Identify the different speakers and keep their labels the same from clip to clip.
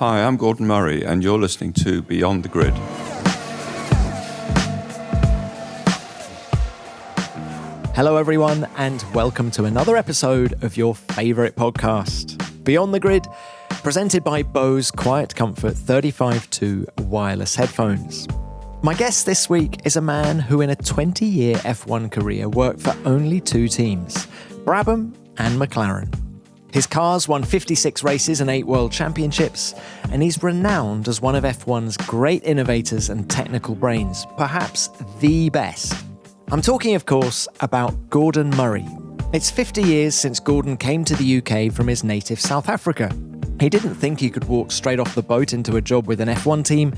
Speaker 1: Hi, I'm Gordon Murray, and you're listening to Beyond the Grid.
Speaker 2: Hello, everyone, and welcome to another episode of your favourite podcast, Beyond the Grid, presented by Bose Quiet Comfort 35.2 wireless headphones. My guest this week is a man who in a 20-year F1 career worked for only two teams, Brabham and Mclaren. His cars won 56 races and 8 world championships, and he's renowned as one of F1's great innovators and technical brains, perhaps the best. I'm talking, of course, about Gordon Murray. It's 50 years since Gordon came to the UK from his native South Africa. He didn't think he could walk straight off the boat into a job with an F1 team,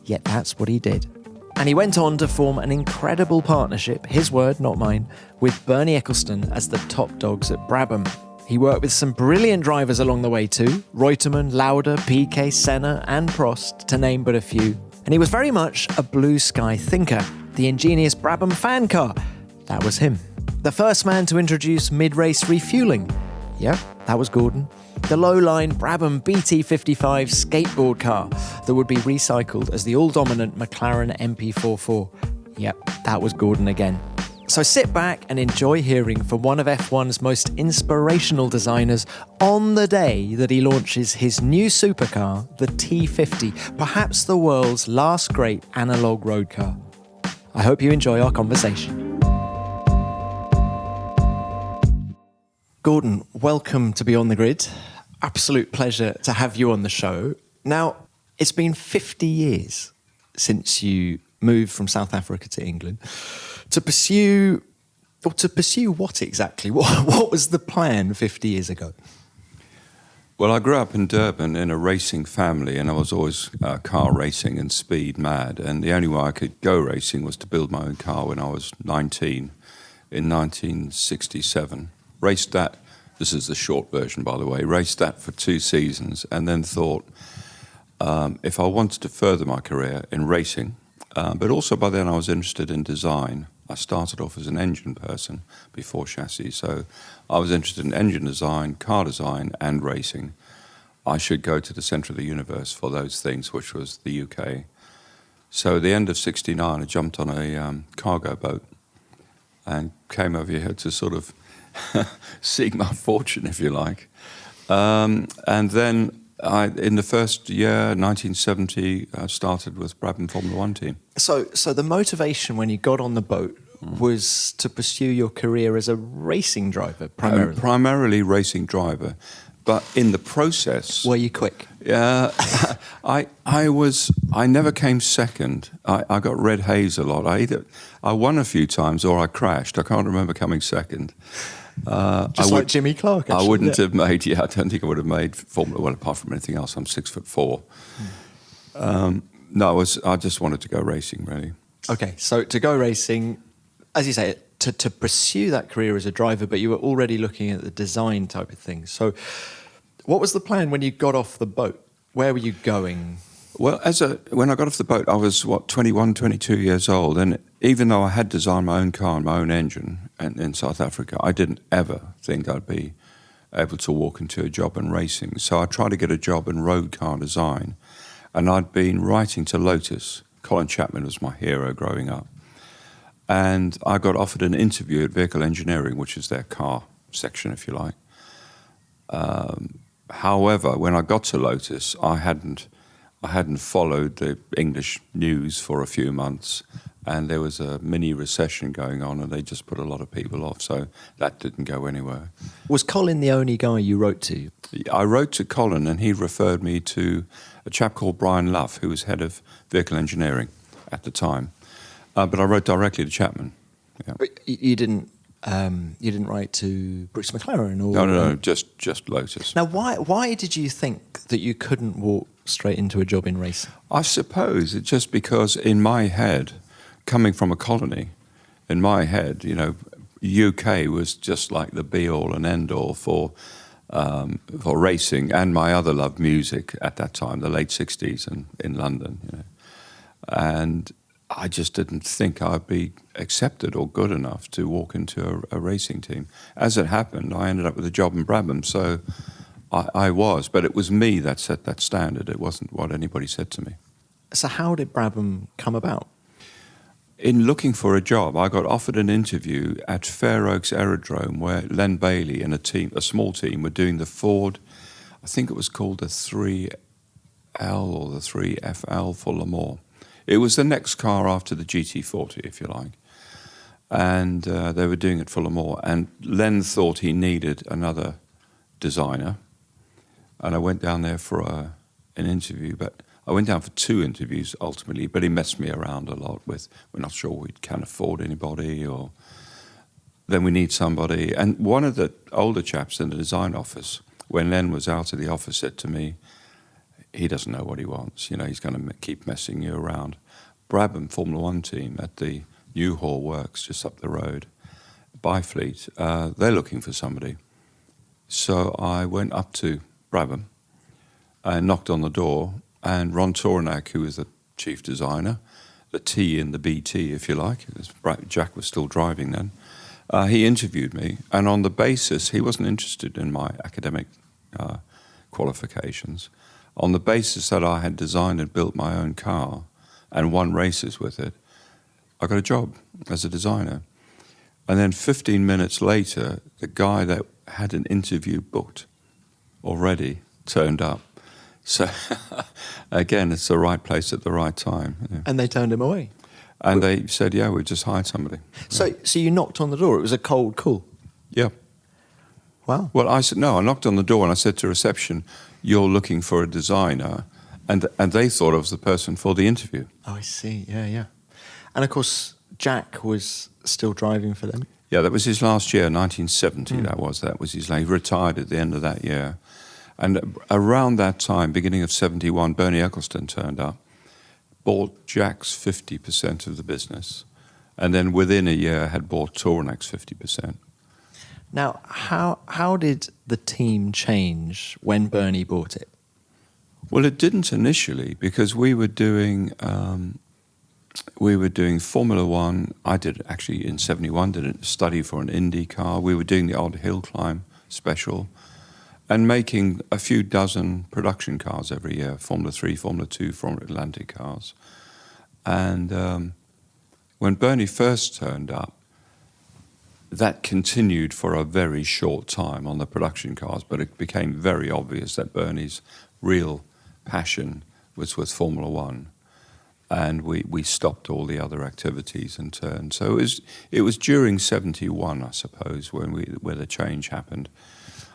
Speaker 2: yet that's what he did. And he went on to form an incredible partnership, his word, not mine, with Bernie Ecclestone as the top dogs at Brabham. He worked with some brilliant drivers along the way too, Reutemann, Lauda, Piquet, Senna and Prost, to name but a few. And he was very much a blue sky thinker. The ingenious Brabham fan car, that was him. The first man to introduce mid-race refueling, yep, that was Gordon. The low-line Brabham BT55 skateboard car that would be recycled as the all-dominant McLaren MP44, yep, that was Gordon again. So sit back and enjoy hearing from one of F1's most inspirational designers on the day that he launches his new supercar, the T50, perhaps the world's last great analog road car. I hope you enjoy our conversation. Gordon, welcome to Beyond the Grid. Absolute pleasure to have you on the show. Now, it's been 50 years since you moved from South Africa to England to pursue what exactly? What was the plan 50 years ago?
Speaker 1: Well, I grew up in Durban in a racing family, and I was always car racing and speed mad. And the only way I could go racing was to build my own car when I was 19 in 1967. Raced that, this is the short version, by the way, raced that for 2 seasons and then thought if I wanted to further my career in racing, but also by then I was interested in design. I started off as an engine person before chassis, so I was interested in engine design, car design, and racing. I should go to the centre of the universe for those things, which was the UK. So at the end of '69, I jumped on a cargo boat and came over here to sort of seek my fortune, if you like. And then in the first year, 1970, I started with Brabham Formula One team.
Speaker 2: So the motivation when you got on the boat was to pursue your career as a racing driver, primarily?
Speaker 1: Primarily racing driver. But in the process...
Speaker 2: Were you quick?
Speaker 1: Yeah, I never came second. I got red haze a lot. I won a few times or I crashed. I can't remember coming second.
Speaker 2: Like Jimmy Clark, actually.
Speaker 1: I wouldn't have made, I don't think I would have made Formula One apart from anything else. I'm 6'4". No, I just wanted to go racing, really.
Speaker 2: Okay, so to go racing, as you say, to pursue that career as a driver, but you were already looking at the design type of thing. So what was the plan when you got off the boat? Where were you going?
Speaker 1: Well, when I got off the boat, I was, 21, 22 years old. And even though I had designed my own car and my own engine in South Africa, I didn't ever think I'd be able to walk into a job in racing. So I tried to get a job in road car design. And I'd been writing to Lotus. Colin Chapman was my hero growing up. And I got offered an interview at Vehicle Engineering, which is their car section, if you like. However, when I got to Lotus, I hadn't followed the English news for a few months, and there was a mini recession going on, and they just put a lot of people off, so that didn't go anywhere.
Speaker 2: Was Colin the only guy you wrote to?
Speaker 1: I wrote to Colin, and he referred me to a chap called Brian Luff, who was head of Vehicle Engineering at the time. But I wrote directly to Chapman. Yeah.
Speaker 2: But you didn't write to Brooks McLaren? Or,
Speaker 1: No, just Lotus.
Speaker 2: Now, why did you think that you couldn't walk straight into a job in racing?
Speaker 1: I suppose it's just because in my head, coming from a colony, in my head, UK was just like the be-all and end-all for racing, and my other love, music, at that time, the late 60s and in London. And I just didn't think I'd be accepted or good enough to walk into a racing team. As it happened, I ended up with a job in Brabham, so I was, but it was me that set that standard. It wasn't what anybody said to me.
Speaker 2: So how did Brabham come about?
Speaker 1: In looking for a job, I got offered an interview at Fair Oaks Aerodrome where Len Bailey and a small team, were doing the Ford, I think it was called the 3L or the 3FL for Le Mans. It was the next car after the GT40, if you like. And they were doing it for Le Mans. And Len thought he needed another designer. And I went down there for an interview, but I went down for 2 interviews ultimately, but he messed me around a lot with, we're not sure we can afford anybody, or then we need somebody. And one of the older chaps in the design office, when Len was out of the office, said to me, he doesn't know what he wants. You know, he's going to keep messing you around. Brabham Formula One team at the Newhall Works just up the road, Byfleet, they're looking for somebody. So I went up to Brabham and knocked on the door, and Ron Tornak, who was the chief designer, the T in the BT, if you like, Jack was still driving then, he interviewed me, and on the basis, he wasn't interested in my academic qualifications, on the basis that I had designed and built my own car and won races with it, I got a job as a designer. And then 15 minutes later, the guy that had an interview booked already turned up. So, again, it's the right place at the right time. Yeah.
Speaker 2: And they turned him away?
Speaker 1: And they said, yeah, we just hired somebody.
Speaker 2: So you knocked on the door. It was a cold call?
Speaker 1: Yeah.
Speaker 2: Wow.
Speaker 1: Well, I said, no, I knocked on the door and I said to reception, you're looking for a designer. And they thought I was the person for the interview.
Speaker 2: Oh, I see. Yeah, yeah. And, of course, Jack was still driving for them?
Speaker 1: Yeah, that was his last year, 1970, that was his last. He retired at the end of that year. And around that time, beginning of 71, Bernie Eccleston turned up, bought Jack's 50% of the business, and then within a year had bought Tornak's 50%.
Speaker 2: Now, how did the team change when Bernie bought it?
Speaker 1: Well, it didn't initially, because we were doing Formula One. I did actually in 71, did a study for an Indy car. We were doing the odd hill climb special and making a few dozen production cars every year, Formula 3, Formula 2, Formula Atlantic cars. And when Bernie first turned up, that continued for a very short time on the production cars, but it became very obvious that Bernie's real passion was with Formula One. And we stopped all the other activities and turned. So it was during 71, I suppose, where the change happened.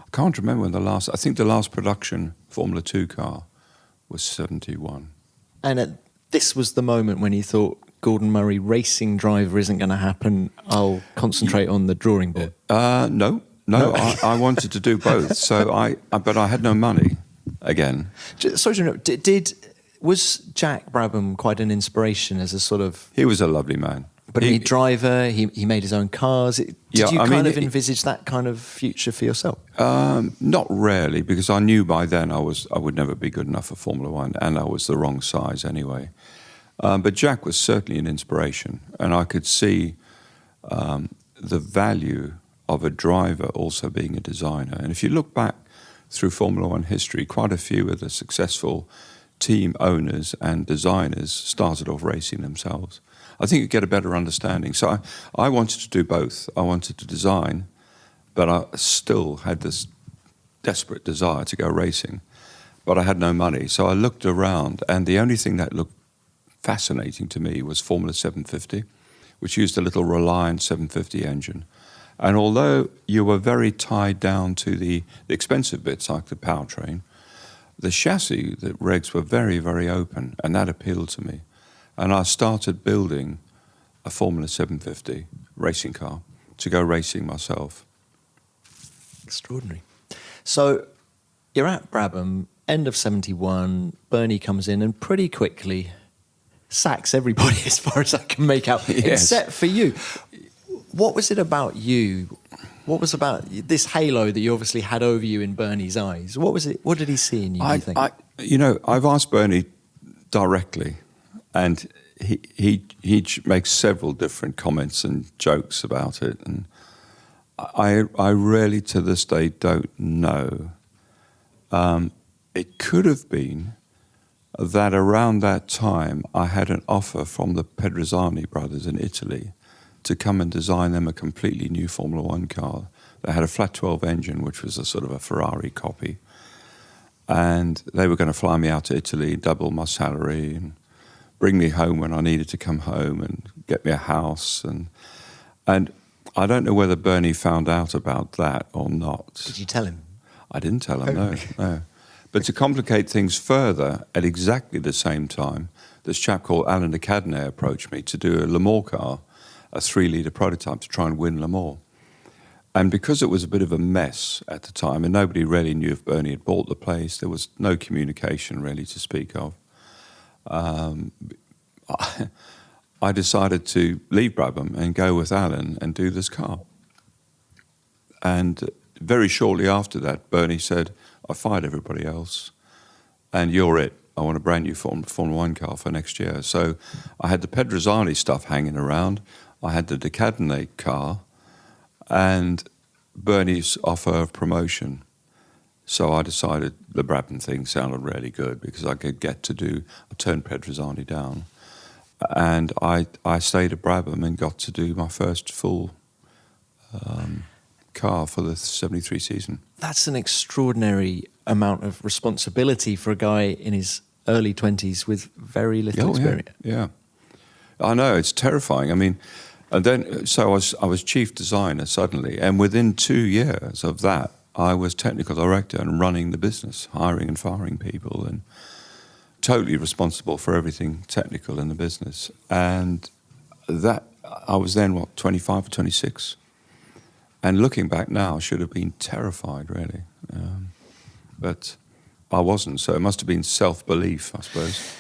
Speaker 1: I can't remember when I think the last production Formula 2 car was 71. And
Speaker 2: this was the moment when you thought, Gordon Murray, racing driver isn't going to happen, I'll concentrate on the drawing board.
Speaker 1: No. I wanted to do both. But I had no money again.
Speaker 2: Sorry to interrupt. Was Jack Brabham quite an inspiration as a sort of...
Speaker 1: He was a lovely man.
Speaker 2: But he driver, he made his own cars. Did you envisage that kind of future for yourself?
Speaker 1: Not really, because I knew by then I would never be good enough for Formula One, and I was the wrong size anyway. But Jack was certainly an inspiration, and I could see the value of a driver also being a designer. And if you look back through Formula One history, quite a few of the successful team owners and designers started off racing themselves. I think you get a better understanding. So I wanted to do both. I wanted to design, but I still had this desperate desire to go racing. But I had no money. So I looked around, and the only thing that looked fascinating to me was Formula 750, which used a little Reliant 750 engine. And although you were very tied down to the expensive bits like the powertrain, the chassis, the regs were very, very open, and that appealed to me. And I started building a Formula 750 racing car to go racing myself.
Speaker 2: Extraordinary. So you're at Brabham, end of 71, Bernie comes in and pretty quickly sacks everybody as far as I can make out,
Speaker 1: yes.
Speaker 2: Except for you. What was it about you? What was about this halo that you obviously had over you in Bernie's eyes? What was it? What did he see in you, do you think?
Speaker 1: I've asked Bernie directly, and he makes several different comments and jokes about it, and I really to this day don't know It could have been that around that time I had an offer from the Pedrizzani brothers in Italy to come and design them a completely new Formula One car. They had a flat 12 engine, which was a sort of a Ferrari copy. And they were going to fly me out to Italy, double my salary, and bring me home when I needed to come home, and get me a house. And I don't know whether Bernie found out about that or not.
Speaker 2: Did you tell him?
Speaker 1: I didn't tell him, no. But to complicate things further, at exactly the same time, this chap called Alain de Cadenet approached me to do a Le Mans car, a 3-litre prototype to try and win Le Mans. And because it was a bit of a mess at the time, and nobody really knew if Bernie had bought the place, there was no communication really to speak of, I decided to leave Brabham and go with Alan and do this car. And very shortly after that, Bernie said, I fired everybody else, and you're it. I want a brand new Formula One car for next year. So I had the Pedrizzani stuff hanging around. I had the de Cadenet car, and Bernie's offer of promotion. So I decided the Brabham thing sounded really good because I could get to I turned Pedrizzani down. And I stayed at Brabham and got to do my first full car for the 73 season.
Speaker 2: That's an extraordinary amount of responsibility for a guy in his early 20s with very little experience.
Speaker 1: Yeah. I know, it's terrifying. I mean, and then, so I was chief designer suddenly, and within 2 years of that, I was technical director and running the business, hiring and firing people, and totally responsible for everything technical in the business. And that, I was then, 25 or 26? And looking back now, I should have been terrified, really. But I wasn't, so it must have been self-belief, I suppose.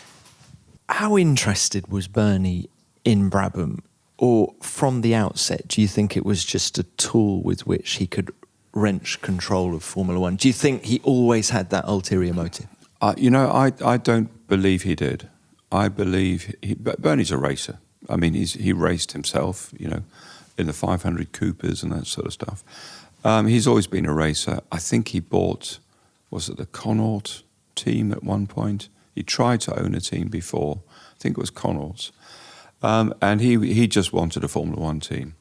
Speaker 2: How interested was Bernie in Brabham? Or from the outset, do you think it was just a tool with which he could wrench control of Formula One? Do you think he always had that ulterior motive?
Speaker 1: I don't believe he did. I believe Bernie's a racer. I mean, he raced himself, in the 500 Coopers and that sort of stuff. He's always been a racer. I think he bought, was it the Connaught team at one point? He tried to own a team before. I think it was Connaught's. And he just wanted a Formula One team.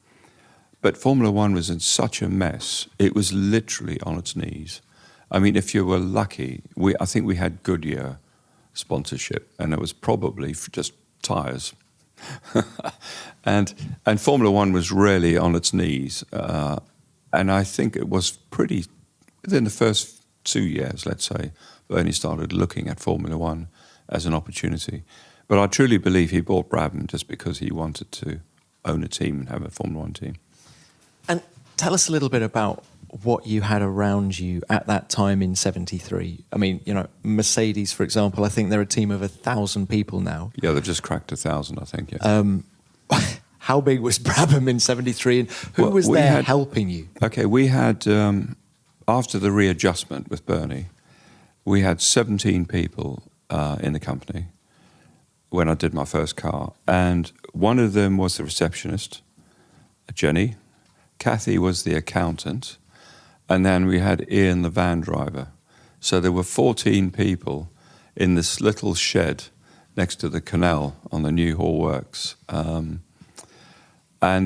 Speaker 1: But Formula One was in such a mess, it was literally on its knees. I mean, if you were lucky, I think we had Goodyear sponsorship, and it was probably just tyres. and Formula One was really on its knees. And I think it was pretty, within the first 2 years, let's say, Bernie started looking at Formula One as an opportunity. But I truly believe he bought Brabham just because he wanted to own a team and have a Formula One team.
Speaker 2: And tell us a little bit about what you had around you at that time in 73. I mean, Mercedes, for example, I think they're a team of 1,000 people now.
Speaker 1: Yeah, they've just cracked 1,000, I think, yeah.
Speaker 2: How big was Brabham in 73, and who was there helping you? Okay,
Speaker 1: we had, after the readjustment with Bernie, we had 17 people in the company when I did my first car. And one of them was the receptionist, Jenny. Kathy was the accountant. And then we had Ian, the van driver. So there were 14 people in this little shed next to the canal on the New Hall Works. And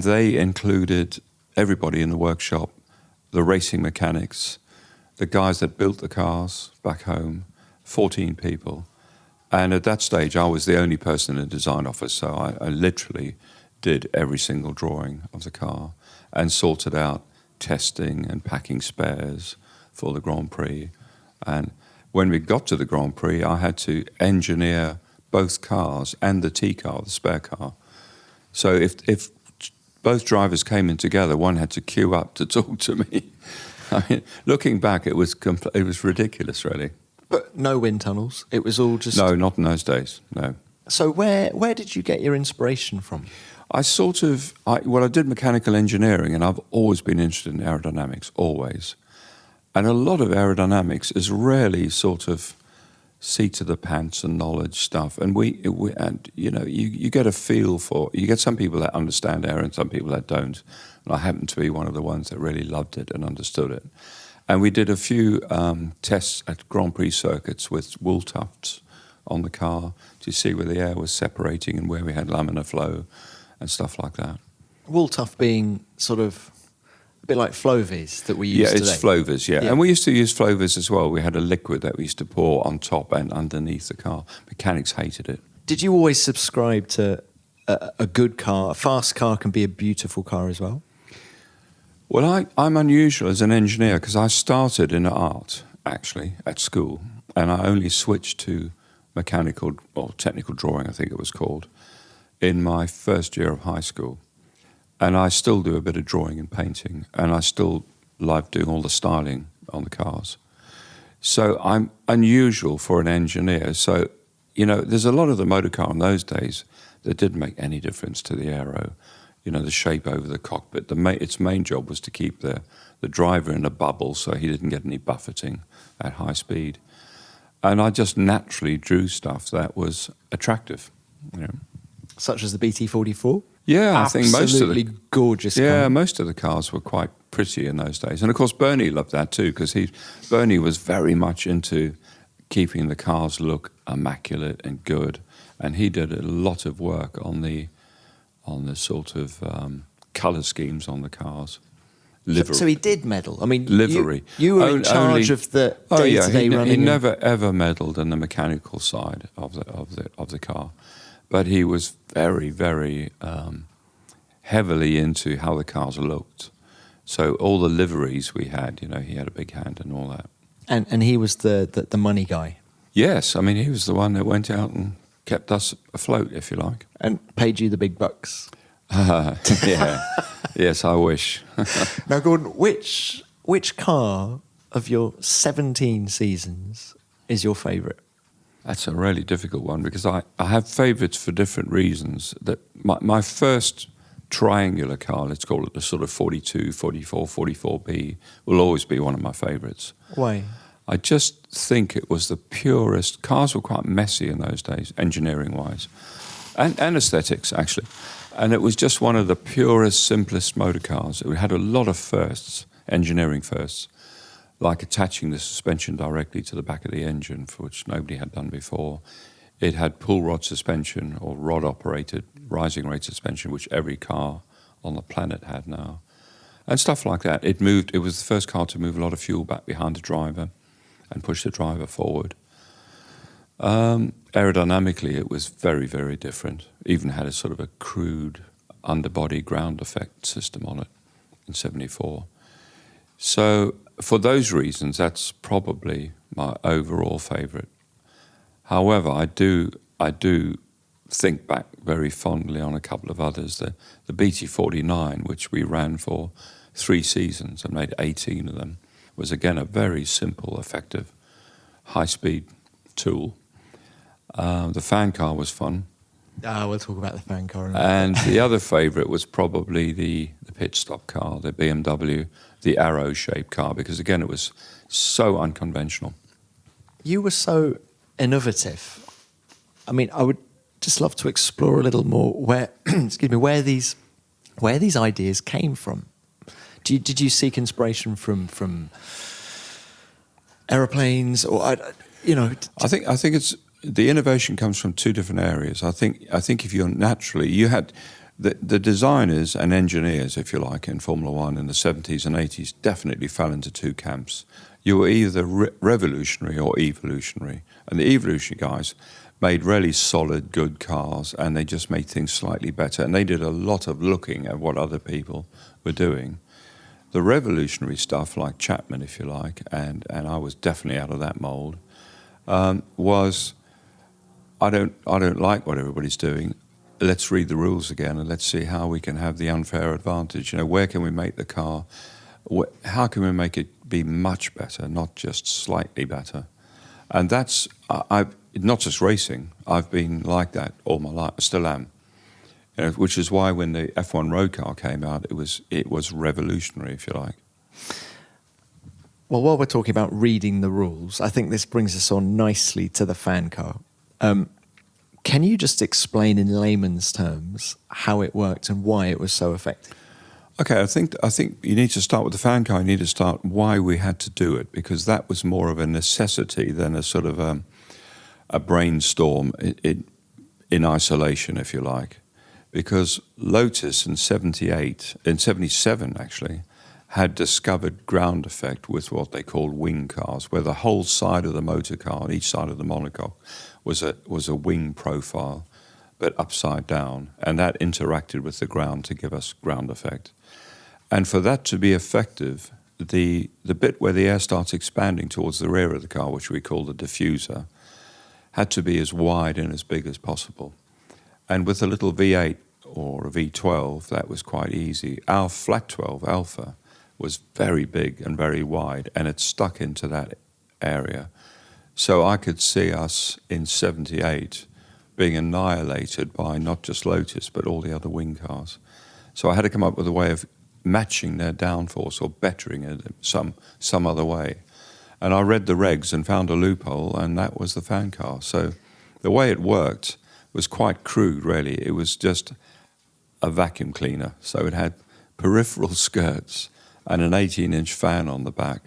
Speaker 1: they included everybody in the workshop, the racing mechanics, the guys that built the cars back home, 14 people. And at that stage, I was the only person in the design office, so I literally did every single drawing of the car and sorted out testing and packing spares for the Grand Prix. And when we got to the Grand Prix, I had to engineer both cars and the T car, the spare car. So if both drivers came in together, one had to queue up to talk to me. I mean, looking back, it was ridiculous, really.
Speaker 2: But no wind tunnels. It was all just...
Speaker 1: No, not in those days, no.
Speaker 2: So where did you get your inspiration from?
Speaker 1: I did mechanical engineering, and I've always been interested in aerodynamics, always. And a lot of aerodynamics is really sort of seat of the pants and knowledge stuff. And you get a feel for... You get some people that understand air and some people that don't. And I happen to be one of the ones that really loved it and understood it. And we did a few tests at Grand Prix circuits with wool tufts on the car to see where the air was separating and where we had laminar flow and stuff like that.
Speaker 2: Wool tuft being sort of a bit like Flovis that we use today.
Speaker 1: Yeah, it's Flovis, yeah. And we used to use Flovis as well. We had a liquid that we used to pour on top and underneath the car. Mechanics hated it.
Speaker 2: Did you always subscribe to a good car? A fast car can be a beautiful car as well?
Speaker 1: Well, I'm unusual as an engineer because I started in art, actually, at school. And I only switched to mechanical or technical drawing, I think it was called, in my first year of high school. And I still do a bit of drawing and painting, and I still love doing all the styling on the cars. So I'm unusual for an engineer. So, there's a lot of the motor car in those days that didn't make any difference to the aero. The shape over the cockpit. Its main job was to keep the driver in a bubble so he didn't get any buffeting at high speed. And I just naturally drew stuff that was attractive.
Speaker 2: Such as the BT44?
Speaker 1: Yeah, I think most of
Speaker 2: Absolutely gorgeous car.
Speaker 1: Yeah, most of the cars were quite pretty in those days. And of course, Bernie loved that too, because Bernie was very much into keeping the cars look immaculate and good. And he did a lot of work on the sort of colour schemes on the cars. Livery.
Speaker 2: So he did meddle. I mean,
Speaker 1: livery.
Speaker 2: You were in charge of the day-to-day running.
Speaker 1: He never ever meddled in the mechanical side of the car, but he was very, very heavily into how the cars looked. So all the liveries we had, he had a big hand in all that.
Speaker 2: And he was the money guy.
Speaker 1: Yes, I mean he was the one that went out and kept us afloat, if you like,
Speaker 2: and paid you the big bucks.
Speaker 1: Yeah. Yes, I wish.
Speaker 2: Now, Gordon, which car of your 17 seasons is your favourite?
Speaker 1: That's a really difficult one because I have favourites for different reasons. That my first triangular car, let's call it the sort of 42, 44, 44B, will always be one of my favourites.
Speaker 2: Why?
Speaker 1: I just think it was the purest. Cars were quite messy in those days, engineering-wise, and aesthetics, actually. And it was just one of the purest, simplest motor cars. It had a lot of firsts, engineering firsts, like attaching the suspension directly to the back of the engine, for which nobody had done before. It had pull rod suspension or rod-operated rising rate suspension, which every car on the planet had now, and stuff like that. It was the first car to move a lot of fuel back behind the driver and push the driver forward. Aerodynamically, it was very, very different. Even had a sort of a crude underbody ground effect system on it in 74. So for those reasons, that's probably my overall favourite. However, I do think back very fondly on a couple of others. The BT49, which we ran for 3 seasons and made 18 of them, was again a very simple, effective, high-speed tool. The fan car was fun.
Speaker 2: We'll talk about the fan car.
Speaker 1: And the other favourite was probably the pit stop car, the BMW, the arrow-shaped car, because again, it was so unconventional.
Speaker 2: You were so innovative. I mean, I would just love to explore a little more where these ideas came from. Did you seek inspiration from aeroplanes, or I think
Speaker 1: it's the innovation comes from 2 different areas. I think if you're naturally, you had the designers and engineers, if you like, in Formula One in the 70s and 80s definitely fell into 2 camps. You were either revolutionary or evolutionary, and the evolutionary guys made really solid, good cars, and they just made things slightly better, and they did a lot of looking at what other people were doing. The revolutionary stuff, like Chapman, if you like, and I was definitely out of that mould, was I don't like what everybody's doing. Let's read the rules again and let's see how we can have the unfair advantage. Where can we make the car? How can we make it be much better, not just slightly better? And that's I've not just racing. I've been like that all my life. I still am. Which is why when the F1 road car came out, it was revolutionary, if you like.
Speaker 2: Well, while we're talking about reading the rules, I think this brings us on nicely to the fan car. Can you just explain in layman's terms how it worked and why it was so effective?
Speaker 1: Okay, I think you need to start with the fan car. You need to start why we had to do it, because that was more of a necessity than a sort of a brainstorm in isolation, if you like. Because Lotus in 77 actually, had discovered ground effect with what they called wing cars, where the whole side of the motor car, on each side of the monocoque, was a wing profile, but upside down, and that interacted with the ground to give us ground effect. And for that to be effective, the bit where the air starts expanding towards the rear of the car, which we call the diffuser, had to be as wide and as big as possible. And with a little V8 or a V12, that was quite easy. Our flat 12 Alpha was very big and very wide, and it stuck into that area. So I could see us in 78 being annihilated by not just Lotus, but all the other wing cars. So I had to come up with a way of matching their downforce or bettering it some other way. And I read the regs and found a loophole, and that was the fan car. So the way it worked was quite crude, really. It was just a vacuum cleaner. So it had peripheral skirts and an 18-inch fan on the back,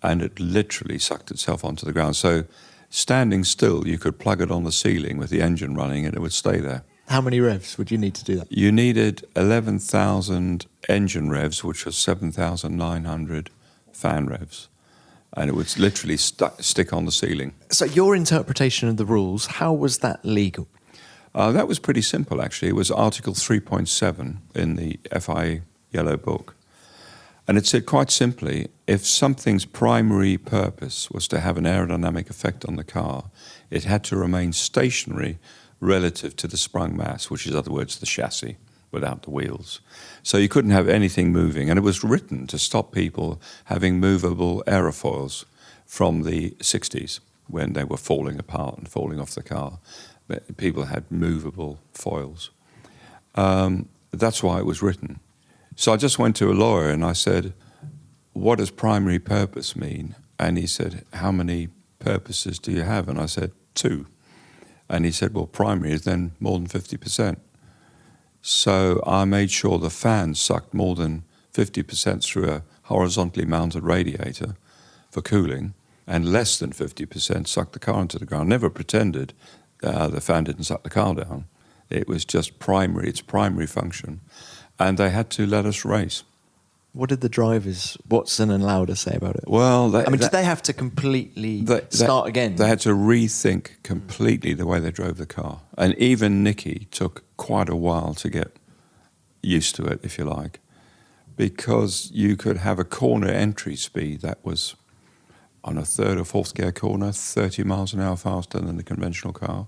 Speaker 1: and it literally sucked itself onto the ground. So standing still, you could plug it on the ceiling with the engine running, and it would stay there.
Speaker 2: How many revs would you need to do that?
Speaker 1: You needed 11,000 engine revs, which was 7,900 fan revs. And it would literally stick on the ceiling.
Speaker 2: So your interpretation of the rules, how was that legal?
Speaker 1: That was pretty simple, actually. It was Article 3.7 in the FIA Yellow Book. And it said quite simply, if something's primary purpose was to have an aerodynamic effect on the car, it had to remain stationary relative to the sprung mass, which is, in other words, the chassis without the wheels. So you couldn't have anything moving. And it was written to stop people having movable aerofoils from the 60s when they were falling apart and falling off the car. People had movable foils. That's why it was written. So I just went to a lawyer and I said, what does primary purpose mean? And he said, how many purposes do you have? And I said, 2. And he said, well, primary is then more than 50%. So I made sure the fan sucked more than 50% through a horizontally mounted radiator for cooling, and less than 50% sucked the car into the ground. Never pretended the fan didn't suck the car down. It was just primary, its primary function. And they had to let us race.
Speaker 2: What did the drivers, Watson and Lauda, say about it?
Speaker 1: Well,
Speaker 2: did they have to completely start again?
Speaker 1: They had to rethink completely the way they drove the car. And even Nicky took quite a while to get used to it, if you like, because you could have a corner entry speed that was, on a third or fourth gear corner, 30 miles an hour faster than the conventional car.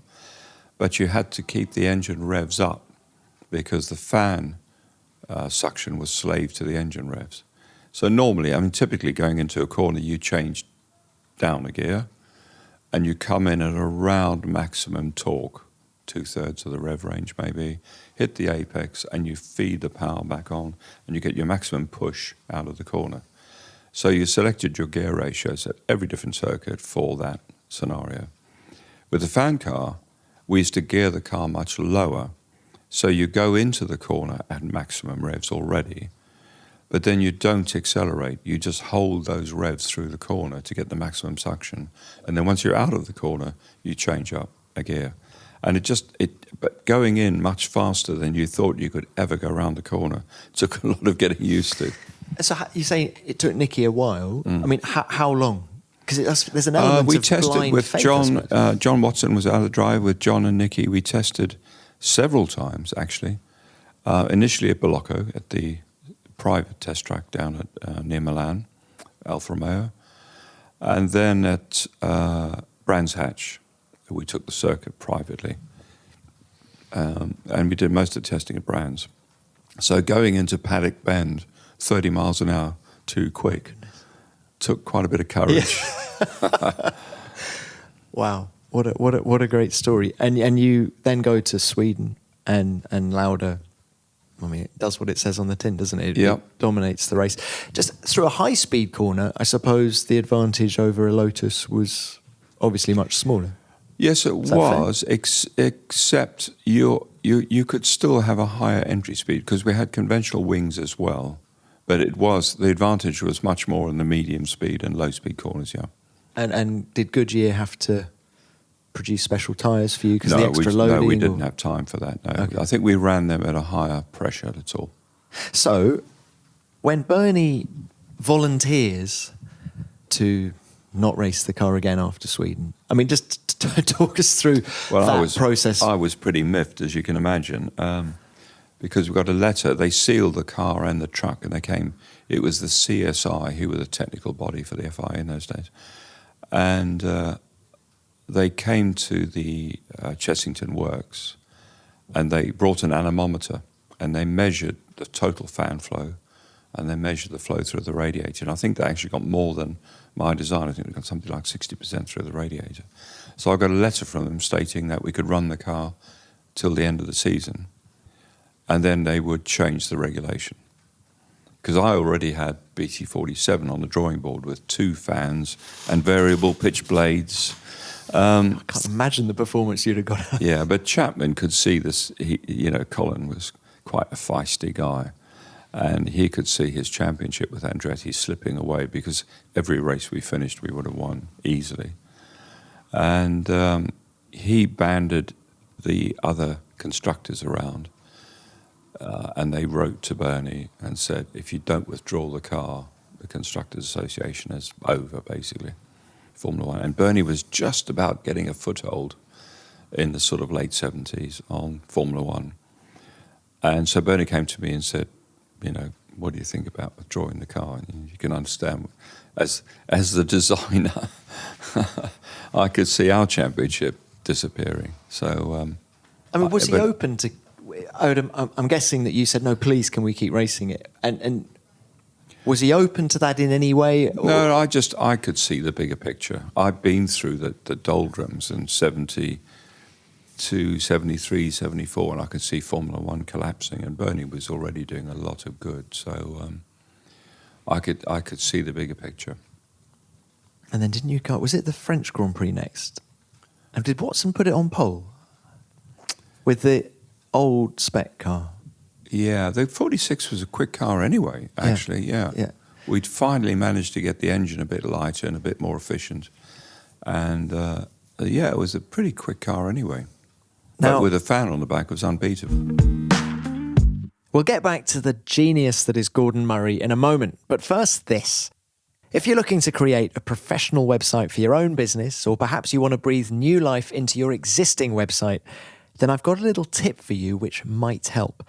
Speaker 1: But you had to keep the engine revs up because the fan suction was slave to the engine revs. So normally, typically going into a corner, you change down a gear and you come in at around maximum torque, 2/3 of the rev range maybe, hit the apex and you feed the power back on and you get your maximum push out of the corner. So you selected your gear ratios at every different circuit for that scenario. With the fan car, we used to gear the car much lower. So you go into the corner at maximum revs already, but then you don't accelerate. You just hold those revs through the corner to get the maximum suction. And then once you're out of the corner, you change up a gear. And but going in much faster than you thought you could ever go around the corner took a lot of getting used to.
Speaker 2: So you say it took Nicky a while. How long? Because there's an element
Speaker 1: we
Speaker 2: of
Speaker 1: tested
Speaker 2: blind
Speaker 1: with
Speaker 2: faith,
Speaker 1: John. John Watson was out of drive with John and Nicky. We tested several times, actually. Initially at Bolocco, at the private test track down at near Milan, Alfa Romeo. And then at Brands Hatch, we took the circuit privately. And we did most of the testing at Brands. So going into Paddock Bend, 30 miles an hour too quick, took quite a bit of courage.
Speaker 2: Yeah. Wow. What a great story. And you then go to Sweden and Lauda, it does what it says on the tin, doesn't it?
Speaker 1: Yep.
Speaker 2: It dominates the race. Just through a high-speed corner, I suppose the advantage over a Lotus was obviously much smaller.
Speaker 1: Yes, it was, except you could still have a higher entry speed because we had conventional wings as well. But the advantage was much more in the medium speed and low speed corners, yeah.
Speaker 2: And did Goodyear have to produce special tyres for you because the extra loading?
Speaker 1: No, we didn't have time for that, no.
Speaker 2: Okay.
Speaker 1: I think we ran them at a higher pressure, that's all.
Speaker 2: So, when Bernie volunteers to not race the car again after Sweden, I mean, just talk us through that process.
Speaker 1: I was pretty miffed, as you can imagine, because we got a letter. They sealed the car and the truck, and it was the CSI, who were the technical body for the FIA in those days. And they came to the Chessington Works, and they brought an anemometer, and they measured the total fan flow, and they measured the flow through the radiator. And I think they actually got more than my design. I think they got something like 60% through the radiator. So I got a letter from them stating that we could run the car till the end of the season, and then they would change the regulation. Because I already had BT47 on the drawing board with 2 fans and variable pitch blades.
Speaker 2: I can't imagine the performance you'd have got.
Speaker 1: Yeah, but Chapman could see this. Colin was quite a feisty guy, and he could see his championship with Andretti slipping away because every race we finished, we would have won easily. And he banded the other constructors around, and they wrote to Bernie and said, if you don't withdraw the car, the Constructors Association is over, basically, Formula One. And Bernie was just about getting a foothold in the sort of late 70s on Formula One. And so Bernie came to me and said, what do you think about withdrawing the car? And you can understand, as the designer, I could see our championship disappearing. So,
Speaker 2: was he open to? I'm guessing that you said no. Please, can we keep racing it? And was he open to that in any way? Or?
Speaker 1: No, I could see the bigger picture. I've been through the doldrums in 72, 73, 74, and I could see Formula One collapsing. And Bernie was already doing a lot of good, so I could see the bigger picture.
Speaker 2: And then didn't you go? Was it the French Grand Prix next? And did Watson put it on pole with the old spec car?
Speaker 1: Yeah, the 46 was a quick car anyway, actually, yeah. We'd finally managed to get the engine a bit lighter and a bit more efficient. And, it was a pretty quick car anyway. Now, but with a fan on the back, it was unbeatable.
Speaker 2: We'll get back to the genius that is Gordon Murray in a moment. But first, this. If you're looking to create a professional website for your own business, or perhaps you want to breathe new life into your existing website, then I've got a little tip for you which might help.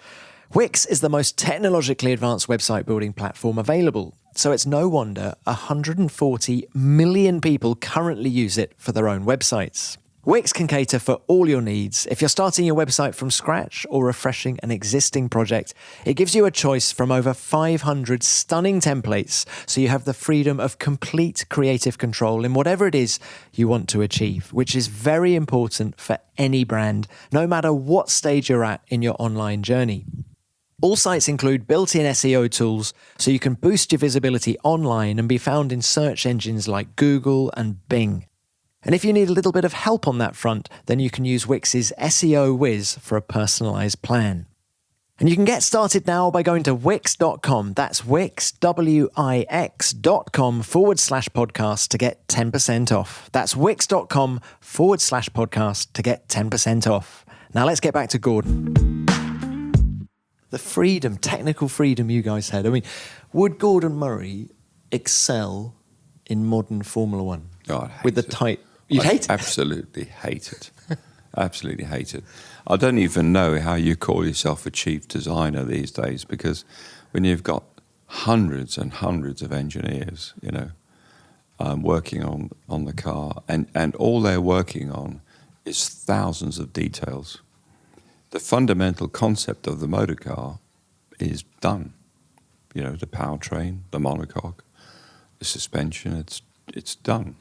Speaker 2: Wix is the most technologically advanced website building platform available, so it's no wonder 140 million people currently use it for their own websites. Wix can cater for all your needs. If you're starting your website from scratch or refreshing an existing project, it gives you a choice from over 500 stunning templates, so you have the freedom of complete creative control in whatever it is you want to achieve, which is very important for any brand, no matter what stage you're at in your online journey. All sites include built-in SEO tools, so you can boost your visibility online and be found in search engines like Google and Bing. And if you need a little bit of help on that front, then you can use Wix's SEO Whiz for a personalized plan. And you can get started now by going to Wix.com. That's Wix, Wix.com/podcast to get 10% off. That's Wix.com/podcast to get 10% off. Now let's get back to Gordon. The freedom, technical freedom you guys had. I mean, would Gordon Murray excel in modern Formula One?
Speaker 1: Oh, I'd hate
Speaker 2: with the tight... You'd hate it?
Speaker 1: Absolutely hate it. Absolutely hate it. I don't even know how you call yourself a chief designer these days, because when you've got hundreds and hundreds of engineers, working on the car, and all they're working on is thousands of details. The fundamental concept of the motor car is done. The powertrain, the monocoque, the suspension, it's done.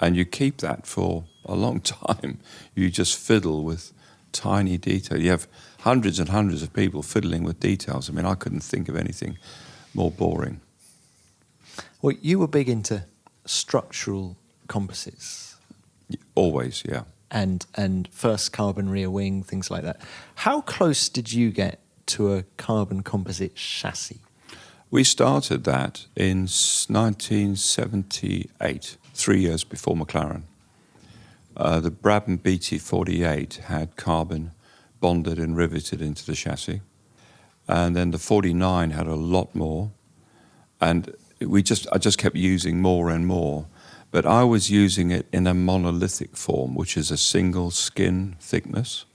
Speaker 1: And you keep that for a long time. You just fiddle with tiny detail. You have hundreds and hundreds of people fiddling with details. I mean, I couldn't think of anything more boring.
Speaker 2: Well, you were big into structural composites.
Speaker 1: Always, yeah.
Speaker 2: and first carbon rear wing, things like that. How close did you get to a carbon composite chassis?
Speaker 1: We started that in 1978, 3 years before Mclaren. The Brabham BT48 had carbon bonded and riveted into the chassis. And then the 49 had a lot more. And I just kept using more and more. But I was using it in a monolithic form, which is a single skin thickness.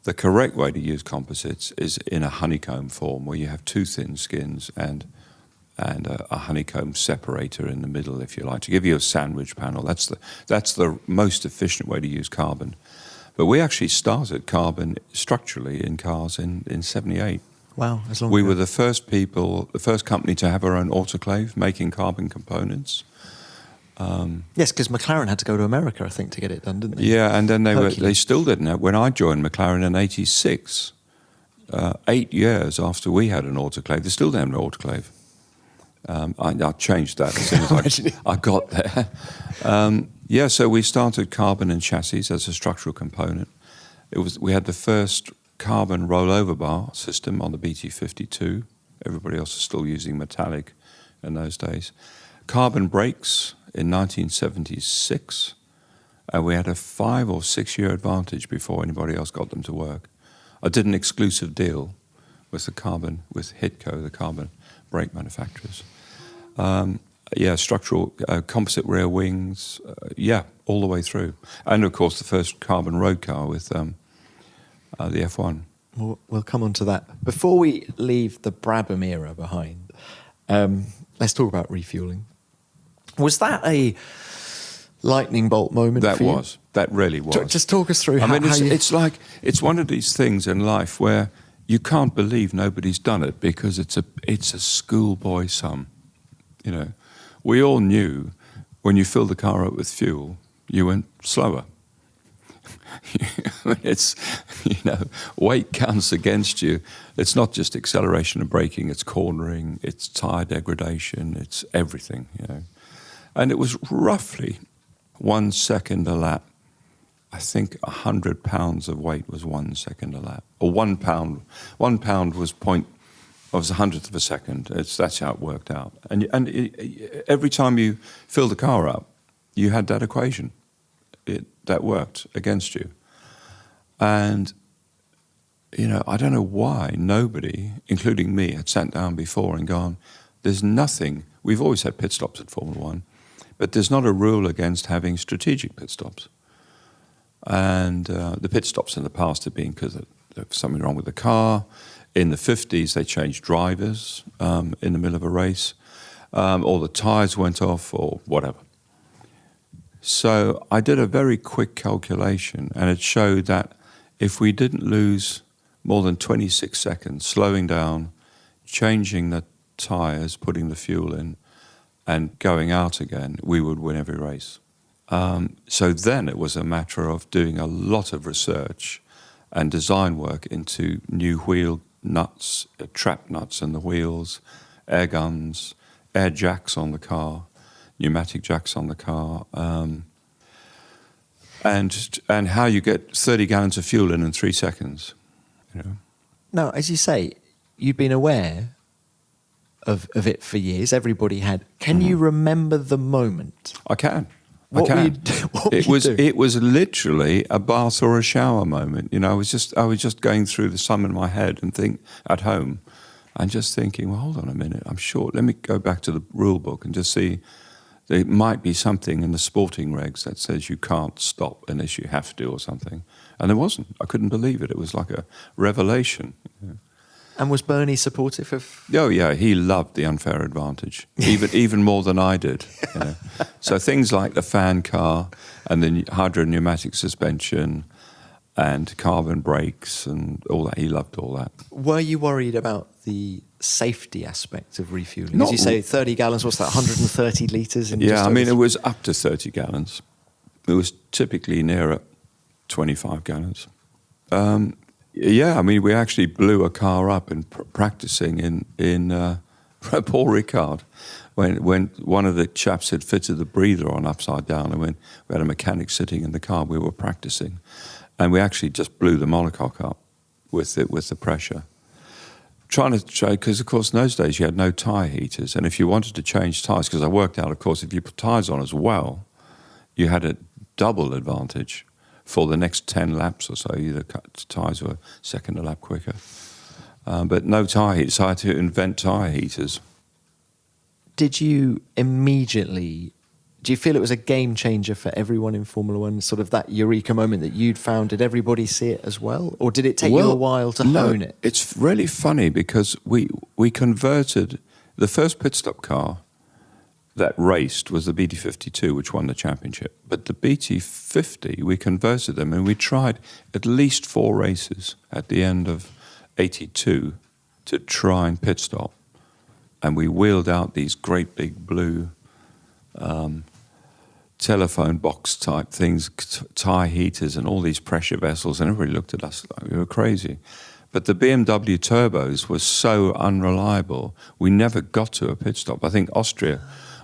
Speaker 1: The correct way to use composites is in a honeycomb form, where you have two thin skins and a honeycomb separator in the middle, if you like, to give you a sandwich panel. That's the most efficient way to use carbon. But we actually started carbon structurally in cars in 78.
Speaker 2: Wow, as long
Speaker 1: we
Speaker 2: ago.
Speaker 1: were the first company to have our own autoclave making carbon components.
Speaker 2: Yes, because Mclaren had to go to America, I think, to get it done, didn't they?
Speaker 1: Yeah, and then they
Speaker 2: Hercules.
Speaker 1: still didn't have. When I joined Mclaren in '86, 8 years after we had an autoclave, they still didn't have an autoclave. I changed that as soon as I got there. So we started carbon in chassis as a structural component. We had the first carbon rollover bar system on the BT52. Everybody else is still using metallic in those days. Carbon brakes in 1976, and we had a 5 or 6 year advantage before anybody else got them to work. I did an exclusive deal with Hitco, the carbon brake manufacturers. Structural composite rear wings, all the way through. And of course the first carbon road car with the F1.
Speaker 2: We'll come on to that. Before we leave the Brabham era behind, let's talk about refueling. Was that a lightning bolt moment for you?
Speaker 1: That really was.
Speaker 2: Just talk us through
Speaker 1: it's one of these things in life where you can't believe nobody's done it because it's a schoolboy sum. You know, we all knew when you filled the car up with fuel, you went slower. It's, weight counts against you. It's not just acceleration and braking, it's cornering, it's tire degradation, it's everything, And it was roughly 1 second a lap. I think 100 pounds of weight was 1 second a lap. Or 1 pound. 1 pound was a hundredth of a second. That's how it worked out. And every time you filled the car up, you had that equation. That worked against you. And, I don't know why nobody, including me, had sat down before and gone, there's nothing. We've always had pit stops at Formula One, but there's not a rule against having strategic pit stops. And the pit stops in the past have been because there was something wrong with the car. In the 50s, they changed drivers in the middle of a race, or the tyres went off, or whatever. So I did a very quick calculation, and it showed that if we didn't lose more than 26 seconds slowing down, changing the tyres, putting the fuel in, and going out again, we would win every race. So then it was a matter of doing a lot of research and design work into new wheel nuts, trap nuts in the wheels, air guns, air jacks on the car, pneumatic jacks on the car, and how you get 30 gallons of fuel in 3 seconds.
Speaker 2: Now, as you say, you've been aware of it for years. Everybody had. Can you remember the moment?
Speaker 1: I can.
Speaker 2: What
Speaker 1: I
Speaker 2: were
Speaker 1: can.
Speaker 2: you doing?
Speaker 1: It was literally a bath or a shower moment. I was just going through the sum in my head and at home, and just thinking, well, hold on a minute. I'm sure. Let me go back to the rule book and just see. There might be something in the sporting regs that says you can't stop unless you have to or something. And there wasn't. I couldn't believe it. It was like a revelation.
Speaker 2: And was Bernie supportive of...
Speaker 1: Oh, yeah, he loved the unfair advantage, even more than I did. So things like the fan car and the hydro-pneumatic suspension and carbon brakes and all that, he loved all that.
Speaker 2: Were you worried about the safety aspect of refueling? As you say, 30 gallons, what's that, 130 litres?
Speaker 1: It was up to 30 gallons. It was typically nearer 25 gallons. We actually blew a car up in practicing in Paul Ricard, when one of the chaps had fitted the breather on upside down, and when we had a mechanic sitting in the car, we were practicing, and we actually just blew the monocoque up with the pressure. Trying to show, because of course in those days you had no tyre heaters, and if you wanted to change tyres, because I worked out, of course, if you put tyres on as well, you had a double advantage for the next 10 laps or so. The tyres were second a lap quicker. But no tyre heaters, so I had to invent tyre heaters.
Speaker 2: Did you immediately, do you feel it was a game changer for everyone in Formula One, sort of that eureka moment that you'd found? Did everybody see it as well? Or did it take you a while to hone it?
Speaker 1: It's really funny because we converted, the first pit stop car that raced was the BT52, which won the championship. But the BT50, we converted them, and we tried at least 4 races at the end of 82 to try and pit stop. And we wheeled out these great big blue telephone box type things, tyre heaters and all these pressure vessels, and everybody looked at us like we were crazy. But the BMW turbos were so unreliable, we never got to a pit stop. I think Austria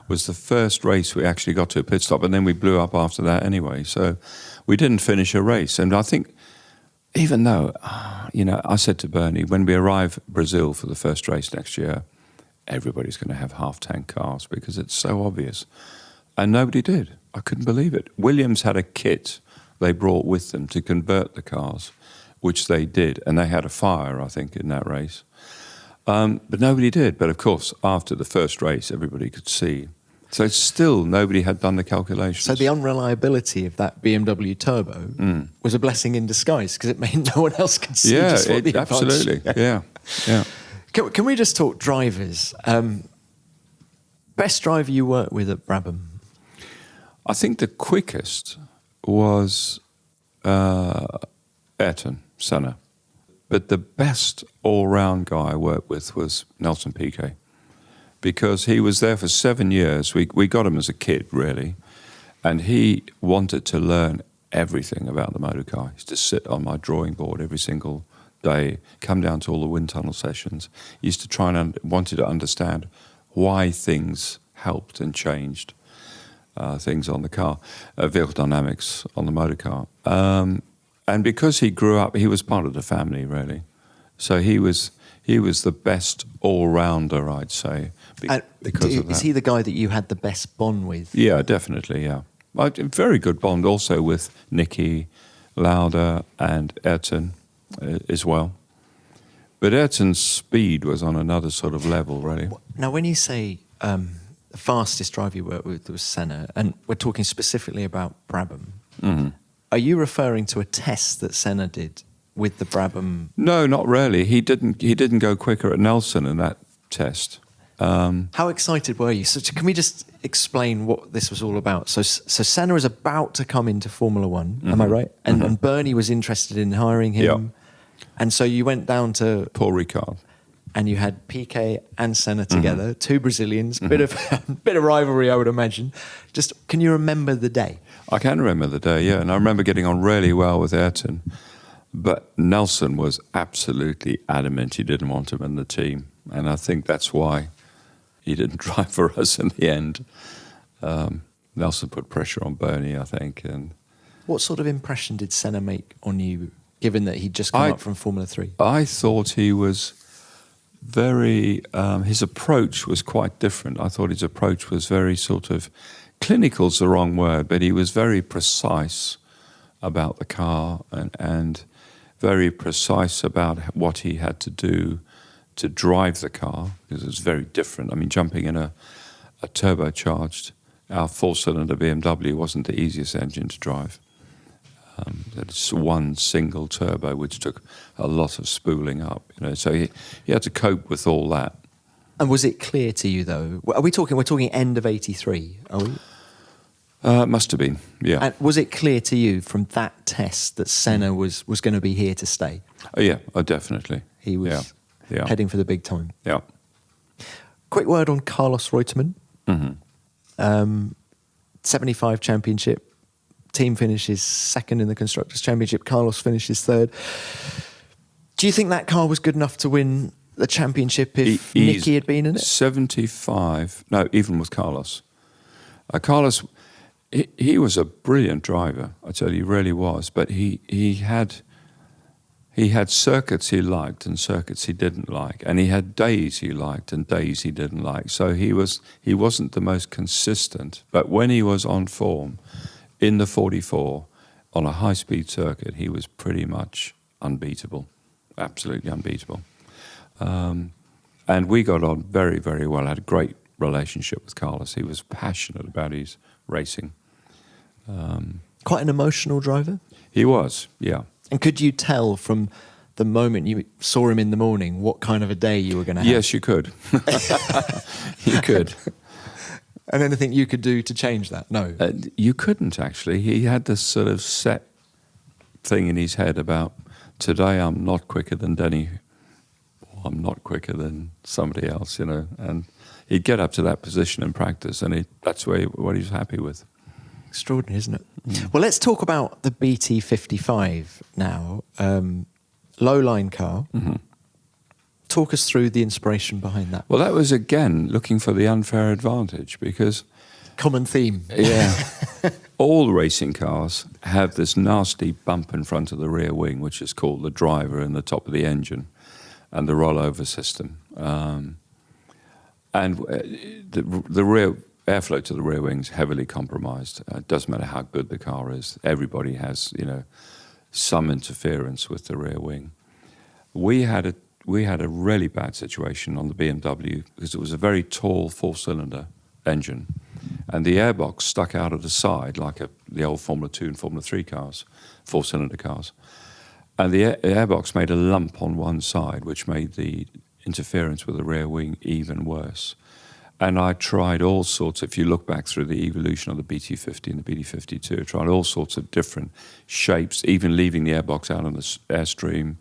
Speaker 1: was the first race we actually got to a pit stop, and then we blew up after that anyway. So we didn't finish a race. And I think, even though, I said to Bernie, when we arrive Brazil for the first race next year, everybody's going to have half-tank cars because it's so obvious. And nobody did. I couldn't believe it. Williams had a kit they brought with them to convert the cars, which they did. And they had a fire, I think, in that race. But nobody did. But of course, after the first race, everybody could see. So still, nobody had done the calculations.
Speaker 2: So the unreliability of that BMW turbo was a blessing in disguise because it made no one else could see just what the advantage.
Speaker 1: Absolutely. Yeah.
Speaker 2: Can we just talk drivers? Best driver you worked with at Brabham?
Speaker 1: I think the quickest was Ayrton Senna. But the best all-round guy I worked with was Nelson Piquet, because he was there for 7 years. We got him as a kid, really, and he wanted to learn everything about the motor car. He used to sit on my drawing board every single day, come down to all the wind tunnel sessions. He used to try and wanted to understand why things helped and changed things on the car, vehicle dynamics on the motor car. And because he grew up, he was part of the family, really. So he was the best all-rounder, I'd say, because of that.
Speaker 2: Is he the guy that you had the best bond with?
Speaker 1: Yeah, definitely, yeah. A very good bond also with Nicky Lauda and Ayrton as well. But Ayrton's speed was on another sort of level, really.
Speaker 2: Now, when you say the fastest driver you worked with was Senna, and we're talking specifically about Brabham, are you referring to a test that Senna did with the Brabham? No,
Speaker 1: not really. He didn't go quicker at Nelson in that test.
Speaker 2: How excited were you? So can we just explain what this was all about? So Senna is about to come into Formula One, am I right? And Bernie was interested in hiring him.
Speaker 1: Yep.
Speaker 2: And so you went down to
Speaker 1: Paul Ricard.
Speaker 2: And you had Piquet and Senna together, 2 Brazilians, bit of rivalry, I would imagine. Just, can you remember the day?
Speaker 1: I can remember the day, yeah. And I remember getting on really well with Ayrton. But Nelson was absolutely adamant he didn't want him in the team. And I think that's why he didn't drive for us in the end. Nelson put pressure on Bernie, I think. And
Speaker 2: what sort of impression did Senna make on you, given that he'd just come up from Formula 3?
Speaker 1: I thought he was very... his approach was quite different. I thought his approach was very sort of... Clinical's the wrong word, but he was very precise about the car and very precise about what he had to do to drive the car, because it was very different. I mean, jumping in a turbocharged, our 4-cylinder BMW wasn't the easiest engine to drive. It's one single turbo, which took a lot of spooling up. So he had to cope with all that.
Speaker 2: And was it clear to you, though? We're talking end of 83, are we?
Speaker 1: Must have been, yeah.
Speaker 2: And was it clear to you from that test that Senna was going to be here to stay?
Speaker 1: Yeah, definitely.
Speaker 2: He was heading for the big time.
Speaker 1: Yeah.
Speaker 2: Quick word on Carlos Reutemann. 75 championship. Team finishes second in the Constructors' Championship. Carlos finishes third. Do you think that car was good enough to win the championship if Nicky had been in it?
Speaker 1: 75. No, even with Carlos. Carlos, he was a brilliant driver. I tell you, he really was. But he had circuits he liked and circuits he didn't like, and he had days he liked and days he didn't like. So he wasn't the most consistent. But when he was on form in the 44 on a high-speed circuit, he was pretty much unbeatable, absolutely unbeatable. And we got on very, very well. I had a great relationship with Carlos. He was passionate about his racing.
Speaker 2: Quite an emotional driver?
Speaker 1: He was, yeah.
Speaker 2: And could you tell from the moment you saw him in the morning what kind of a day you were going to have?
Speaker 1: Yes, you could. You could.
Speaker 2: And anything you could do to change that? No.
Speaker 1: You couldn't, actually. He had this sort of set thing in his head about, today I'm not quicker than Denny, or I'm not quicker than somebody else, and he'd get up to that position in practice, and that's what he was happy with.
Speaker 2: Extraordinary, isn't it? Mm. Well, let's talk about the BT55 now. Low-line car. Mm-hmm. Talk us through the inspiration behind that.
Speaker 1: Well, that was, again, looking for the unfair advantage, because...
Speaker 2: Common theme.
Speaker 1: Yeah. All racing cars have this nasty bump in front of the rear wing, which is called the driver and the top of the engine, and the rollover system. And the rear airflow to the rear wing is heavily compromised. It doesn't matter how good the car is. Everybody has, some interference with the rear wing. We had a really bad situation on the BMW because it was a very tall four-cylinder engine, and the airbox stuck out of the side like the old Formula 2 and Formula 3 cars, four-cylinder cars. And the airbox made a lump on one side, which made the interference with the rear wing even worse. And I tried all sorts, if you look back through the evolution of the BT50 and the BT52, I tried all sorts of different shapes, even leaving the airbox out on the airstream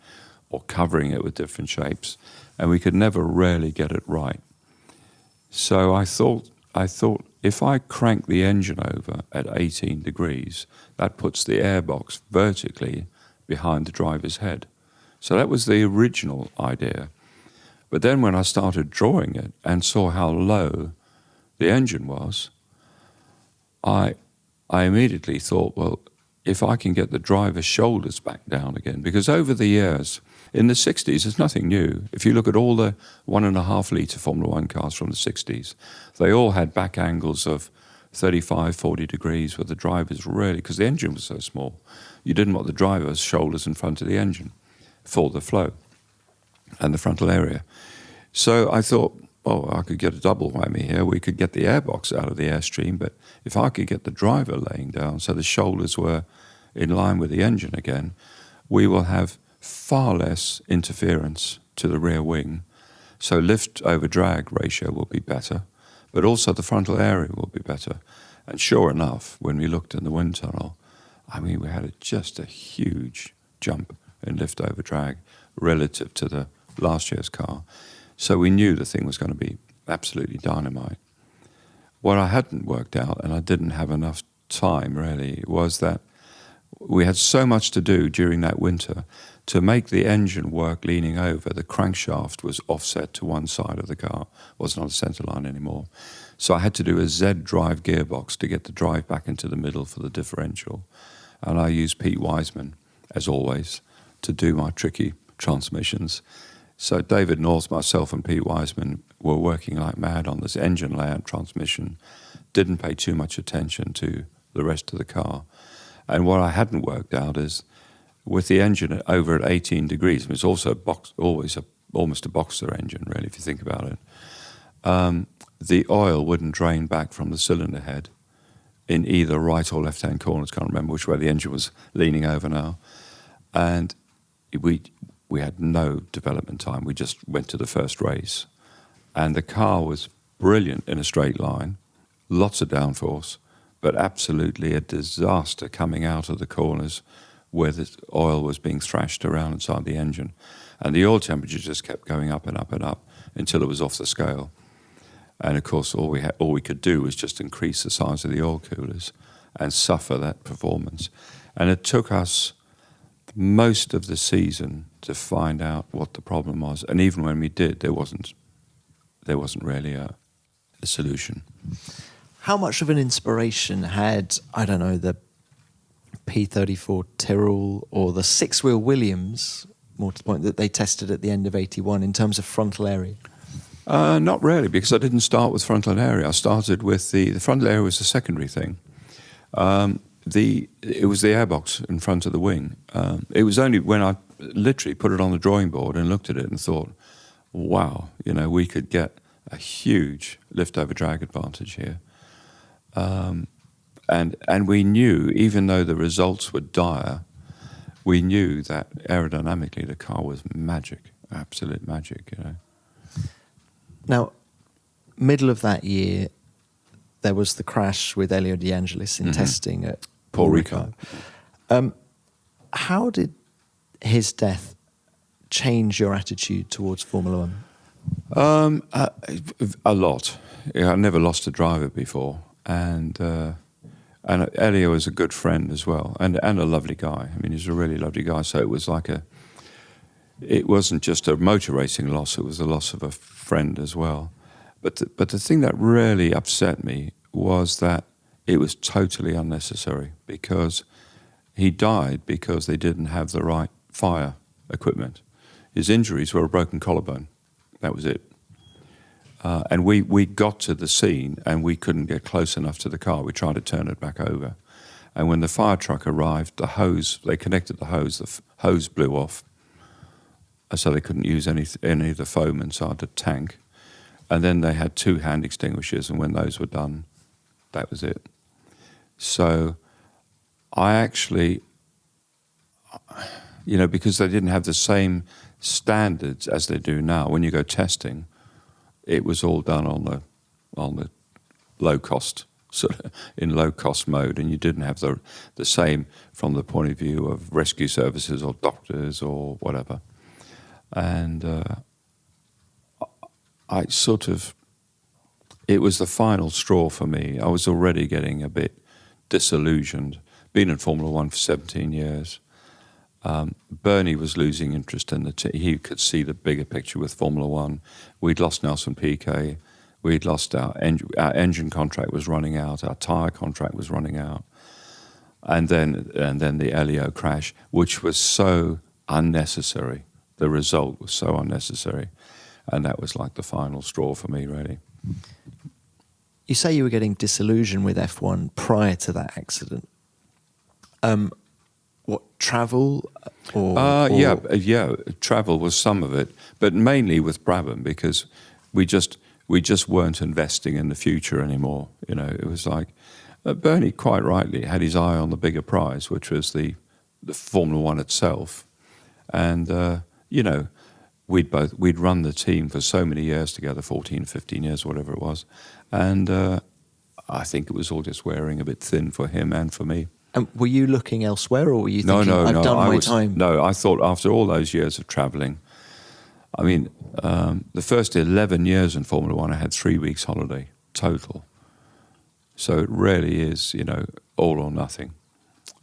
Speaker 1: or covering it with different shapes. And we could never really get it right. So I thought if I crank the engine over at 18 degrees, that puts the airbox vertically behind the driver's head. So that was the original idea. But then when I started drawing it and saw how low the engine was, I immediately thought, well, if I can get the driver's shoulders back down again, because over the years, in the 60s, it's nothing new. If you look at all the 1.5 litre Formula 1 cars from the 60s, they all had back angles of 35, 40 degrees where the drivers really, because the engine was so small, you didn't want the driver's shoulders in front of the engine for the flow and the frontal area. So I thought, I could get a double whammy here. We could get the airbox out of the airstream, but if I could get the driver laying down so the shoulders were in line with the engine again, we will have far less interference to the rear wing. So lift over drag ratio will be better, but also the frontal area will be better. And sure enough, when we looked in the wind tunnel, we had just a huge jump in lift over drag relative to the last year's car. So we knew the thing was going to be absolutely dynamite. What I hadn't worked out, and I didn't have enough time really, was that we had so much to do during that winter to make the engine work leaning over. The crankshaft was offset to one side of the car, wasn't on the centre line anymore. So I had to do a Z-drive gearbox to get the drive back into the middle for the differential. And I used Pete Wiseman, as always, to do my tricky transmissions. So David North, myself and Pete Wiseman were working like mad on this engine layout transmission, didn't pay too much attention to the rest of the car. And what I hadn't worked out is with the engine over at 18 degrees, it's also almost a boxer engine, really, if you think about it, the oil wouldn't drain back from the cylinder head in either right or left-hand corners. Can't remember which way the engine was leaning over now. And we had no development time. We just went to the first race. And the car was brilliant in a straight line, lots of downforce, but absolutely a disaster coming out of the corners where the oil was being thrashed around inside the engine. And the oil temperature just kept going up and up and up until it was off the scale. And of course, all we could do was just increase the size of the oil coolers and suffer that performance. And it took us most of the season to find out what the problem was. And even when we did, there wasn't really a solution.
Speaker 2: How much of an inspiration had, I don't know, the P34 Tyrrell or the six-wheel Williams, more to the point, that they tested at the end of 81 in terms of frontal area?
Speaker 1: Not really, because I didn't start with frontal area. I started with the frontal area was the secondary thing. It was the airbox in front of the wing. It was only when I literally put it on the drawing board and looked at it and thought, wow, we could get a huge lift-over drag advantage here. And we knew, even though the results were dire, we knew that aerodynamically the car was magic, absolute magic,
Speaker 2: Now, middle of that year, there was the crash with Elio De Angelis in testing at
Speaker 1: Paul Ricard.
Speaker 2: How did his death change your attitude towards Formula One?
Speaker 1: A lot. I never lost a driver before, and Elio was a good friend as well, and a lovely guy. I mean, he's a really lovely guy. So it was it wasn't just a motor racing loss; it was the loss of a friend as well. But the thing that really upset me was that it was totally unnecessary, because he died because they didn't have the right fire equipment. His injuries were a broken collarbone. That was it. And we got to the scene and we couldn't get close enough to the car. We tried to turn it back over. And when the fire truck arrived, they connected the hose blew off. So they couldn't use any of the foam inside the tank. And then they had 2 hand extinguishers, and when those were done, that was it. So I actually, because they didn't have the same standards as they do now, when you go testing, it was all done on the low cost, sort of in low cost mode, and you didn't have the same from the point of view of rescue services or doctors or whatever. And it was the final straw for me. I was already getting a bit disillusioned. Been in Formula One for 17 years. Bernie was losing interest in the team. He could see the bigger picture with Formula One. We'd lost Nelson Piquet. We'd lost our engine contract was running out. Our tyre contract was running out. And then the Elio crash, which was so unnecessary. The result was so unnecessary. And that was like the final straw for me, really.
Speaker 2: You say you were getting disillusioned with F1 prior to that accident. What, travel?
Speaker 1: Yeah, travel was some of it, but mainly with Brabham, because we just weren't investing in the future anymore. It was like Bernie quite rightly had his eye on the bigger prize, which was the Formula One itself, and we'd run the team for so many years together, 14, 15 years, whatever it was, and I think it was all just wearing a bit thin for him and for me.
Speaker 2: And were you looking elsewhere, or were you thinking, I've done my time?
Speaker 1: No, I thought after all those years of travelling, I mean, the first 11 years in Formula One, I had 3 weeks holiday total. So it really is, all or nothing.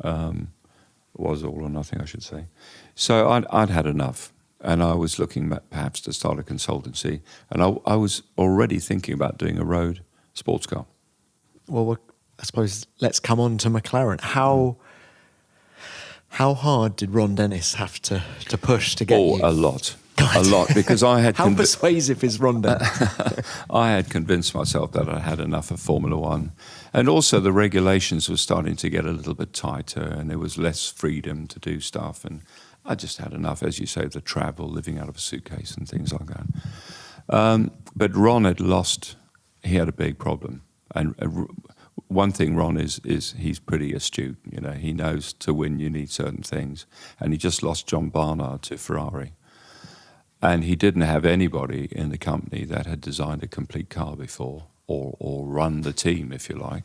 Speaker 1: Was all or nothing, I should say. So I'd had enough, and I was looking perhaps to start a consultancy, and I was already thinking about doing a road sports car.
Speaker 2: Well, I suppose let's come on to Mclaren. How hard did Ron Dennis have to push to get you?
Speaker 1: A lot. A lot, because I had...
Speaker 2: How persuasive is Ron Dennis?
Speaker 1: I had convinced myself that I had enough of Formula One. And also the regulations were starting to get a little bit tighter, and there was less freedom to do stuff. And I just had enough, as you say, the travel, living out of a suitcase and things like that. But Ron he had a big problem. And one thing Ron is he's pretty astute. He knows to win you need certain things. And he just lost John Barnard to Ferrari. And he didn't have anybody in the company that had designed a complete car before, or run the team, if you like.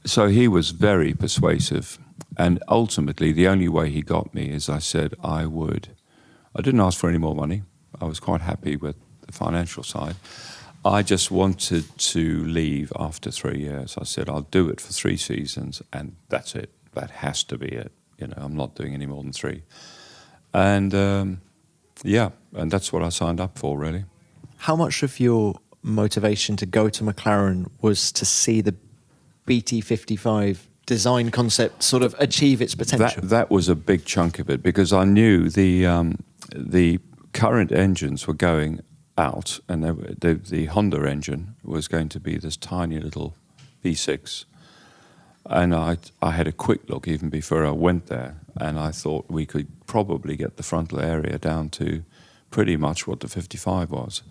Speaker 1: So he was very persuasive. And ultimately, the only way he got me is I said I didn't ask for any more money. I was quite happy with the financial side. I just wanted to leave after 3 years. I said, I'll do it for 3 seasons, and that's it. That has to be it. I'm not doing any more than 3. And and that's what I signed up for, really.
Speaker 2: How much of your motivation to go to McLaren was to see the BT55 design concept sort of achieve its potential?
Speaker 1: That was a big chunk of it, because I knew the current engines were going out, and the Honda engine was going to be this tiny little V6. And I had a quick look even before I went there, and I thought we could probably get the frontal area down to pretty much what the 55 was.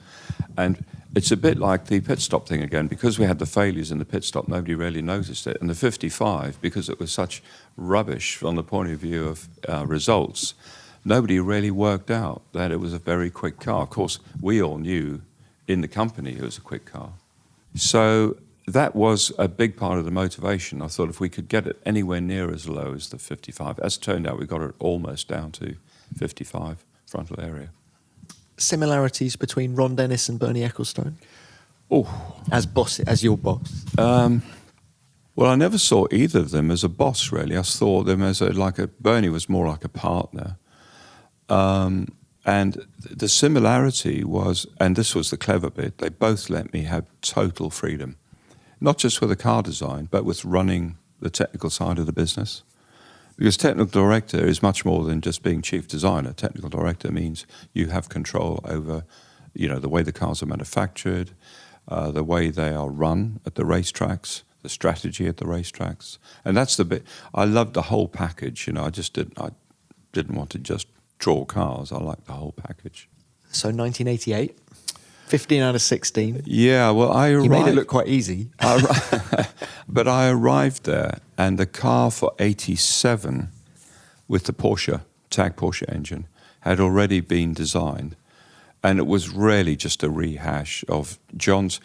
Speaker 1: And it's a bit like the pit stop thing again. Because we had the failures in the pit stop, nobody really noticed it. And the 55, because it was such rubbish from the point of view of results, nobody really worked out that it was a very quick car. Of course, we all knew in the company it was a quick car. So that was a big part of the motivation. I thought if we could get it anywhere near as low as the 55, as it turned out, we got it almost down to 55 frontal area.
Speaker 2: Similarities between Ron Dennis and Bernie Ecclestone?
Speaker 1: Oh,
Speaker 2: as your boss?
Speaker 1: Well, I never saw either of them as a boss, really. I saw them as Bernie was more like a partner. And the similarity was, and this was the clever bit, they both let me have total freedom. Not just with the car design, but with running the technical side of the business. Because technical director is much more than just being chief designer. Technical director means you have control over, the way the cars are manufactured, the way they are run at the racetracks, the strategy at the racetracks. And that's the bit, I loved the whole package. I didn't want to just draw cars. I liked the whole package.
Speaker 2: So 1988? 15 out of 16.
Speaker 1: Yeah, well, I arrived...
Speaker 2: You made it look quite easy.
Speaker 1: But I arrived there, and the car for 87 with the TAG Porsche engine had already been designed. And it was really just a rehash of John's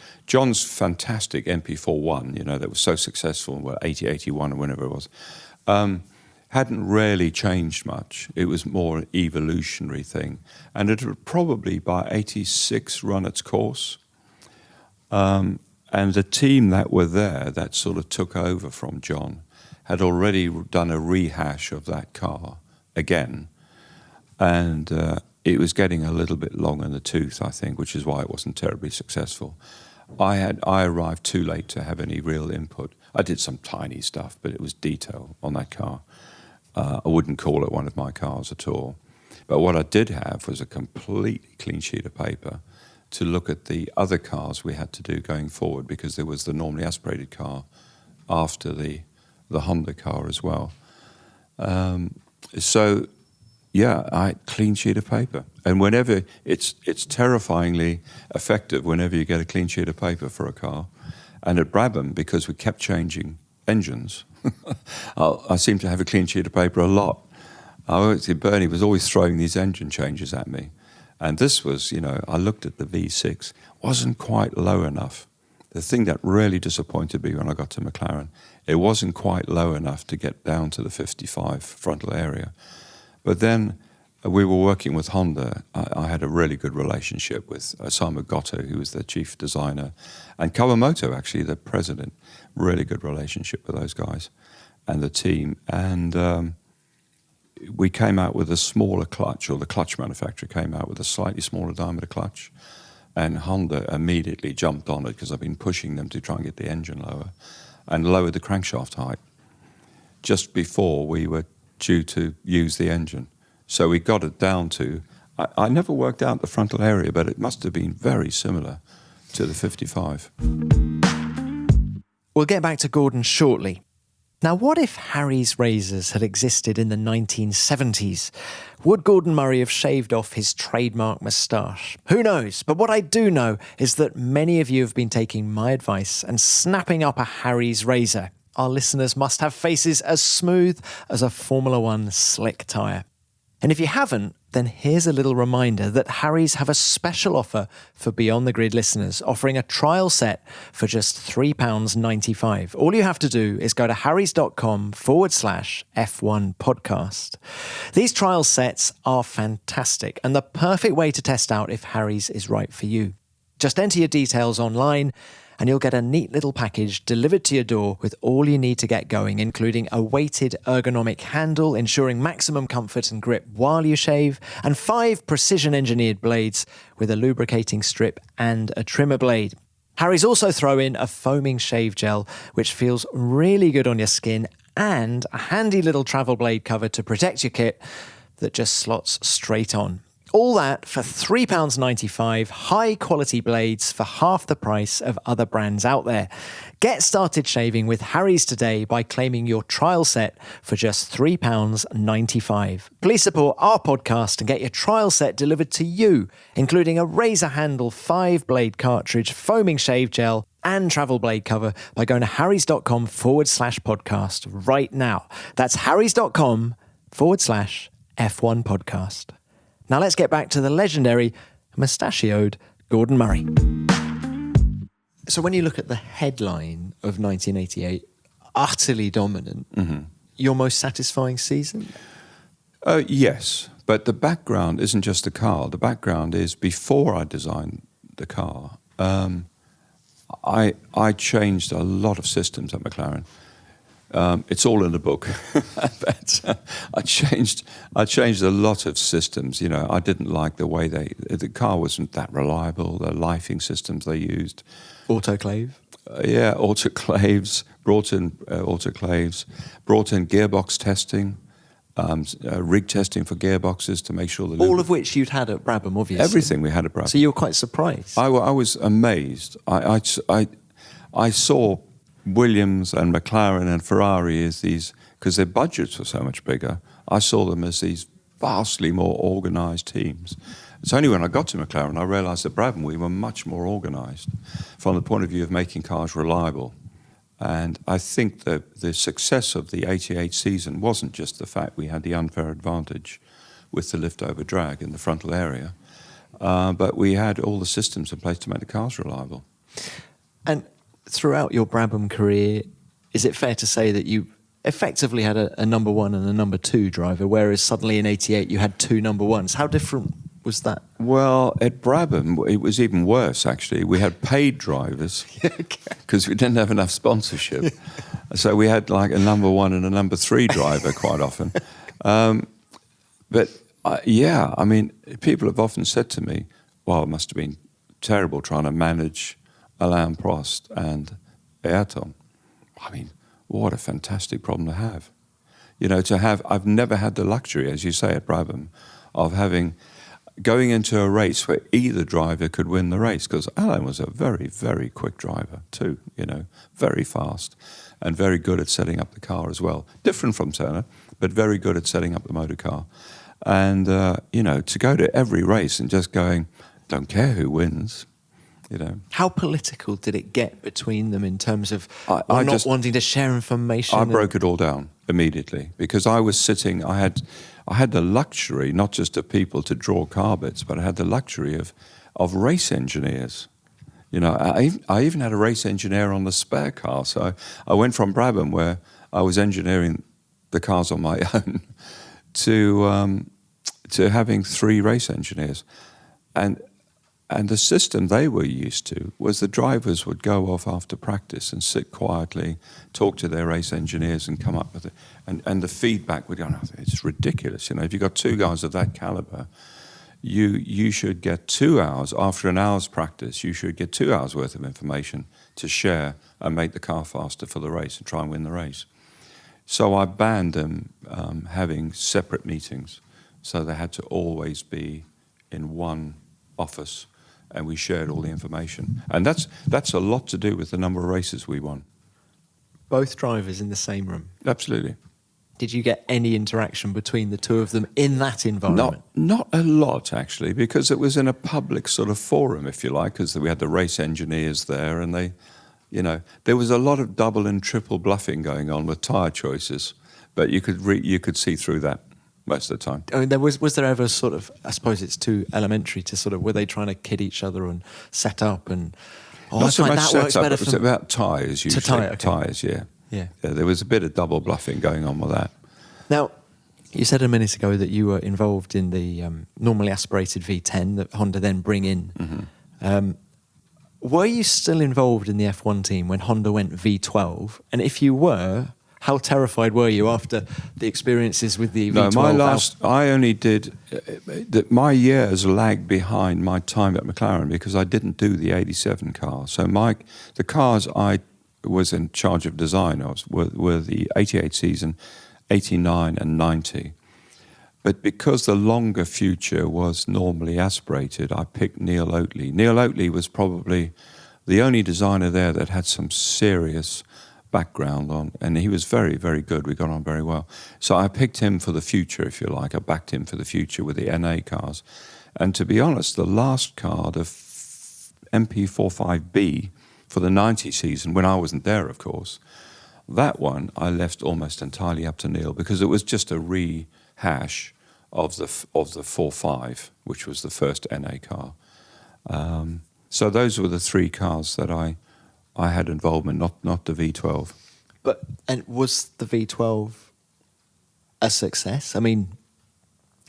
Speaker 1: fantastic MP41, that was so successful, 80, 81 or whenever it was, hadn't really changed much. It was more an evolutionary thing. And it would probably, by 86, run its course. And the team that were there, that sort of took over from John, had already done a rehash of that car again. And it was getting a little bit long in the tooth, I think, which is why it wasn't terribly successful. I arrived too late to have any real input. I did some tiny stuff, but it was detail on that car. I wouldn't call it one of my cars at all. But what I did have was a completely clean sheet of paper to look at the other cars we had to do going forward, because there was the normally aspirated car after the Honda car as well. So, yeah, I clean sheet of paper. And whenever, it's terrifyingly effective whenever you get a clean sheet of paper for a car. And at Brabham, because we kept changing engines, I seem to have a clean sheet of paper a lot. Bernie was always throwing these engine changes at me. And this was, I looked at the V6, wasn't quite low enough. The thing that really disappointed me when I got to McLaren, it wasn't quite low enough to get down to the 55 frontal area. But then we were working with Honda. I had a really good relationship with Osamu Goto, who was the chief designer, and Kawamoto, actually, the president. Really good relationship with those guys and the team. And we came out with a smaller clutch, or the clutch manufacturer came out with a slightly smaller diameter clutch. And Honda immediately jumped on it, because I've been pushing them to try and get the engine lower, and lowered the crankshaft height just before we were due to use the engine. So we got it down to, I never worked out the frontal area, but it must have been very similar to the 55.
Speaker 2: We'll get back to Gordon shortly. Now, what if Harry's razors had existed in the 1970s? Would Gordon Murray have shaved off his trademark moustache? Who knows? But what I do know is that many of you have been taking my advice and snapping up a Harry's razor. Our listeners must have faces as smooth as a Formula One slick tyre. And if you haven't, then here's a little reminder that Harry's have a special offer for Beyond the Grid listeners, offering a trial set for just £3.95. All you have to do is go to harrys.com/F1 podcast. These trial sets are fantastic and the perfect way to test out if Harry's is right for you. Just enter your details online and you'll get a neat little package delivered to your door with all you need to get going, including a weighted ergonomic handle, ensuring maximum comfort and grip while you shave, and 5 precision-engineered blades with a lubricating strip and a trimmer blade. Harry's also throw in a foaming shave gel, which feels really good on your skin, and a handy little travel blade cover to protect your kit that just slots straight on. All that for £3.95, high-quality blades for half the price of other brands out there. Get started shaving with Harry's today by claiming your trial set for just £3.95. Please support our podcast and get your trial set delivered to you, including a razor handle 5-blade cartridge, foaming shave gel, and travel blade cover by going to harrys.com/podcast right now. That's harrys.com/F1 podcast. Now let's get back to the legendary mustachioed Gordon Murray. So when you look at the headline of 1988, utterly dominant, your most satisfying season?
Speaker 1: Yes, but the background isn't just the car. The background is before I designed the car, I changed a lot of systems at McLaren. It's all in the book. But I changed a lot of systems. You know, I didn't like the way the car wasn't that reliable. The lifing systems they used.
Speaker 2: Autoclave?
Speaker 1: Autoclaves. Brought in autoclaves. Brought in gearbox testing, rig testing for gearboxes to make sure that
Speaker 2: all of which you'd had at Brabham, obviously.
Speaker 1: Everything we had at Brabham.
Speaker 2: So you were quite surprised.
Speaker 1: I was amazed. I saw Williams and McLaren and Ferrari as these, because their budgets were so much bigger, I saw them as these vastly more organised teams. It's only when I got to McLaren I realised at Brabham we were much more organised from the point of view of making cars reliable. And I think that the success of the 88 season wasn't just the fact we had the unfair advantage with the lift-over drag in the frontal area, but we had all the systems in place to make the cars reliable.
Speaker 2: And throughout your Brabham career, is it fair to say that you effectively had a number one and a number two driver, whereas suddenly in 88 you had 2 number ones? How different was that?
Speaker 1: Well, at Brabham, it was even worse, actually. We had paid drivers because we didn't have enough sponsorship. So we had like a number one and a number 3 driver quite often. But I mean, people have often said to me, well, it must have been terrible trying to manage Alain Prost and Ayrton. I mean, what a fantastic problem to have. You know, I've never had the luxury, as you say at Brabham, of going into a race where either driver could win the race, because Alain was a very, very quick driver too, you know, very fast and very good at setting up the car as well. Different from Senna, but very good at setting up the motor car. And, you know, to go to every race and just going, don't care who wins. You know.
Speaker 2: How political did it get between them in terms of not wanting to share information?
Speaker 1: I broke it all down immediately because I was sitting. I had the luxury not just of people to draw car bits, but I had the luxury of race engineers. You know, I even had a race engineer on the spare car. So I went from Brabham, where I was engineering the cars on my own, to having 3 race engineers, and the system they were used to was the drivers would go off after practice and sit quietly, talk to their race engineers and come up with it. And the feedback would go, oh, it's ridiculous. You know, if you've got 2 guys of that caliber, you should get 2 hours, after an hour's practice, you should get 2 hours worth of information to share and make the car faster for the race and try and win the race. So I banned them having separate meetings. So they had to always be in one office, and we shared all the information. And that's a lot to do with the number of races we won.
Speaker 2: Both drivers in the same room?
Speaker 1: Absolutely.
Speaker 2: Did you get any interaction between the 2 of them in that environment?
Speaker 1: Not a lot, actually, because it was in a public sort of forum, if you like, because we had the race engineers there, and they, you know, there was a lot of double and triple bluffing going on with tyre choices, but you could see through that most of the time.
Speaker 2: I mean, was there ever sort of, I suppose it's too elementary to sort of, were they trying to kid each other and set up and,
Speaker 1: not so much set up, it was about tyres usually. Tyres, yeah.
Speaker 2: Yeah.
Speaker 1: There was a bit of double bluffing going on with that.
Speaker 2: Now, you said a minute ago that you were involved in the normally aspirated V10 that Honda then bring in. Were you still involved in the F1 team when Honda went V12? And if you were, how terrified were you after the experiences with the V12?
Speaker 1: No, I only did, my years lagged behind my time at McLaren because I didn't do the 87 car. So the cars I was in charge of design were the 88 season, 89 and 90. But because the longer future was normally aspirated, I picked Neil Oatley. Neil Oatley was probably the only designer there that had some serious background on, and he was very, very good. We got on very well. So I picked him for the future, if you like. I backed him for the future with the NA cars. And to be honest, the last car, the MP45B for the 90 season, when I wasn't there, of course, that one I left almost entirely up to Neil because it was just a rehash of the 4.5, which was the first NA car. So those were the three cars that I had involvement, not the V12.
Speaker 2: And was the V12 a success? I mean,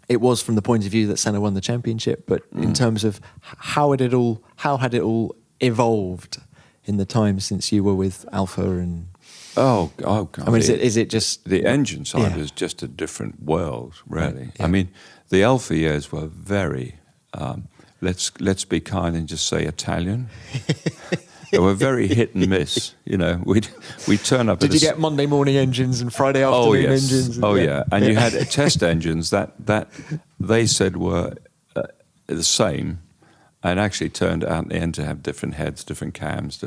Speaker 2: it was from the point of view that Senna won the championship, but in terms of how had it all evolved in the time since you were with Alpha and...
Speaker 1: Oh God!
Speaker 2: I mean, is it just
Speaker 1: the engine side was just a different world, really.
Speaker 2: Right, yeah.
Speaker 1: I mean, the Alpha years were very, let's be kind and just say Italian. They were very hit and miss. You know, we'd turn up.
Speaker 2: Did you get Monday morning engines and Friday afternoon engines?
Speaker 1: And you had test engines that they said were the same, and actually turned out in the end to have different heads, different cams,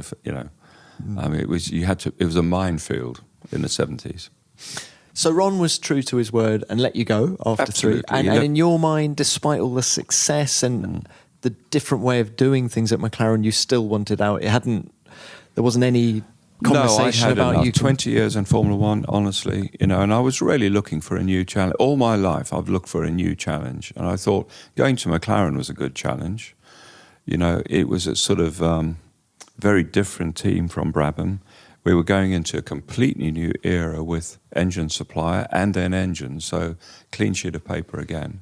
Speaker 1: I mean, it was a minefield in the 70s.
Speaker 2: So Ron was true to his word and let you go after
Speaker 1: Absolutely.
Speaker 2: three. And in your mind, despite all the success and the different way of doing things at McLaren, you still wanted out. There wasn't any conversation
Speaker 1: I had
Speaker 2: about
Speaker 1: enough.
Speaker 2: you.
Speaker 1: 20 years in Formula One, honestly, and I was really looking for a new challenge. All my life, I've looked for a new challenge, and I thought going to McLaren was a good challenge. It was a sort of very different team from Brabham. We were going into a completely new era with engine supplier and then engine, so clean sheet of paper again.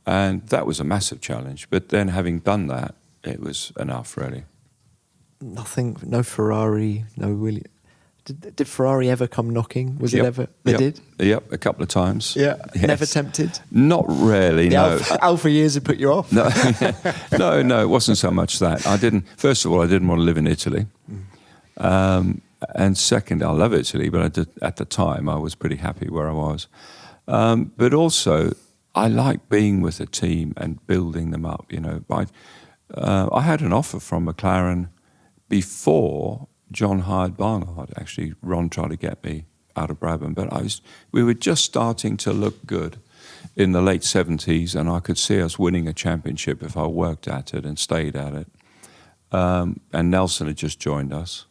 Speaker 1: And that was a massive challenge. But then having done that, it was enough, really.
Speaker 2: Nothing, no Ferrari, no Williams. Did Ferrari ever come knocking? Was it ever? They did?
Speaker 1: Yep, a couple of times.
Speaker 2: Yeah.
Speaker 1: Yes.
Speaker 2: Never tempted?
Speaker 1: Not really, no.
Speaker 2: Alpha years had put you off?
Speaker 1: No, no, it wasn't so much that. First of all, I didn't want to live in Italy. And second, I love Italy, but at the time, I was pretty happy where I was. But also, I like being with a team and building them up. I had an offer from McLaren before John hired Barnard. Actually, Ron tried to get me out of Brabham, but we were just starting to look good in the late 70s, and I could see us winning a championship if I worked at it and stayed at it. And Nelson had just joined us.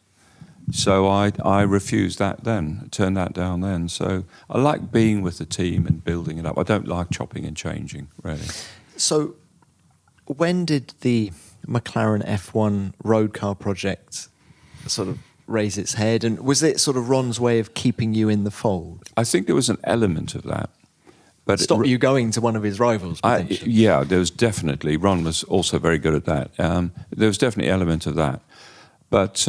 Speaker 1: So I refused that then, turned that down then. So I like being with the team and building it up. I don't like chopping and changing, really.
Speaker 2: So when did the McLaren F1 road car project sort of raise its head, and was it sort of Ron's way of keeping you in the fold?
Speaker 1: I think there was an element of that. But
Speaker 2: stop you going to one of his rivals, potentially?
Speaker 1: Yeah, there was definitely. Ron was also very good at that. There was definitely an element of that. But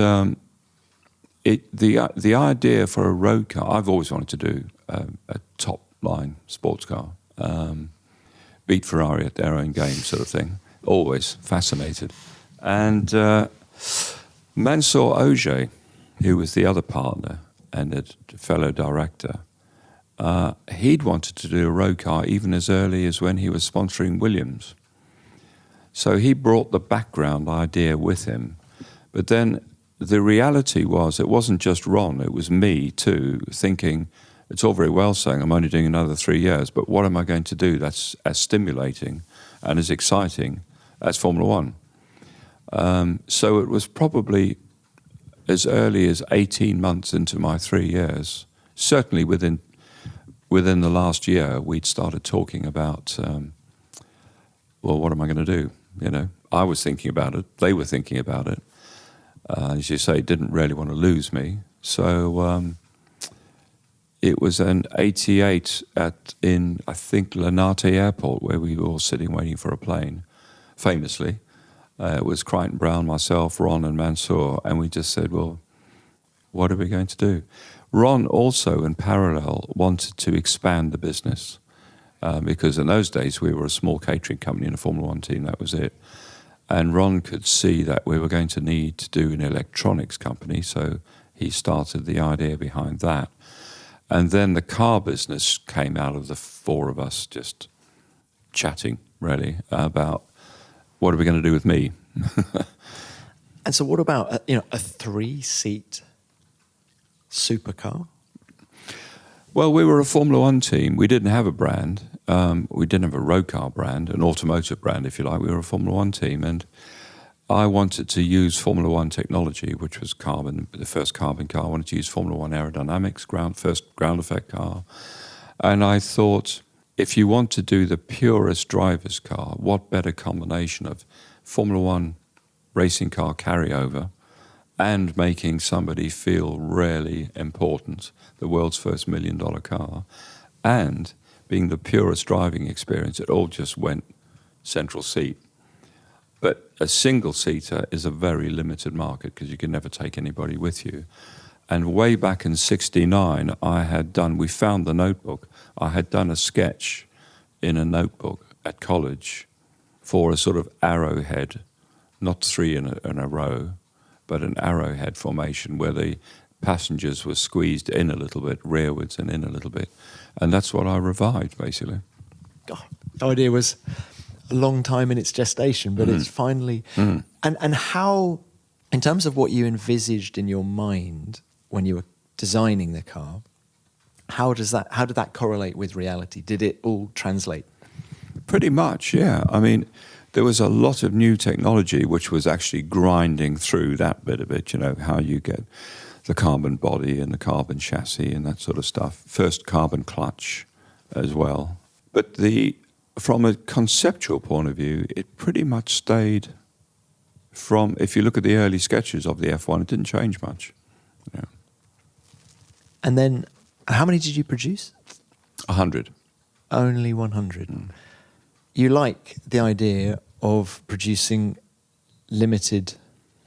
Speaker 1: the idea for a road car, I've always wanted to do a top-line sports car. Beat Ferrari at their own game sort of thing. Always fascinated. And Mansour Auger, who was the other partner and a fellow director, he'd wanted to do a road car even as early as when he was sponsoring Williams. So he brought the background idea with him. But then the reality was, it wasn't just Ron, it was me too, thinking, it's all very well saying I'm only doing another 3 years, but what am I going to do that's as stimulating and as exciting as Formula One? So it was probably as early as 18 months into my 3 years, certainly within the last year, we'd started talking about, what am I going to do? I was thinking about it. They were thinking about it. As you say, didn't really want to lose me. So it was an 88 in, I think, Linate Airport, where we were all sitting waiting for a plane, famously. It was Crichton Brown, myself, Ron and Mansour, and we just said, well, what are we going to do? Ron also, in parallel, wanted to expand the business because in those days we were a small catering company in a Formula One team, that was it. And Ron could see that we were going to need to do an electronics company, so he started the idea behind that. And then the car business came out of the four of us just chatting, really, about what are we going to do with me?
Speaker 2: And so what about a 3-seat supercar?
Speaker 1: Well, we were a Formula One team. We didn't have a brand. We didn't have a road car brand, an automotive brand, if you like. We were a Formula One team. And I wanted to use Formula One technology, which was carbon, the first carbon car. I wanted to use Formula One aerodynamics, first ground effect car. And I thought, if you want to do the purest driver's car, what better combination of Formula One racing car carryover and making somebody feel really important, the world's first $1 million car, and being the purest driving experience. It all just went central seat. But a single-seater is a very limited market because you can never take anybody with you. And way back in '69, we found the notebook. I had done a sketch in a notebook at college for a sort of arrowhead, not three in a row, but an arrowhead formation where the passengers were squeezed in a little bit, rearwards and in a little bit. And that's what I revived, basically.
Speaker 2: God, the idea was a long time in its gestation, but it's finally... And how, in terms of what you envisaged in your mind when you were designing the car, how did that correlate with reality? Did it all translate?
Speaker 1: Pretty much, yeah. I mean, there was a lot of new technology which was actually grinding through that bit of it, how you get the carbon body and the carbon chassis and that sort of stuff. First carbon clutch as well. But from a conceptual point of view, it pretty much stayed from, if you look at the early sketches of the F1, it didn't change much. Yeah.
Speaker 2: And then, how many did you produce?
Speaker 1: 100.
Speaker 2: Only 100. You like the idea of producing limited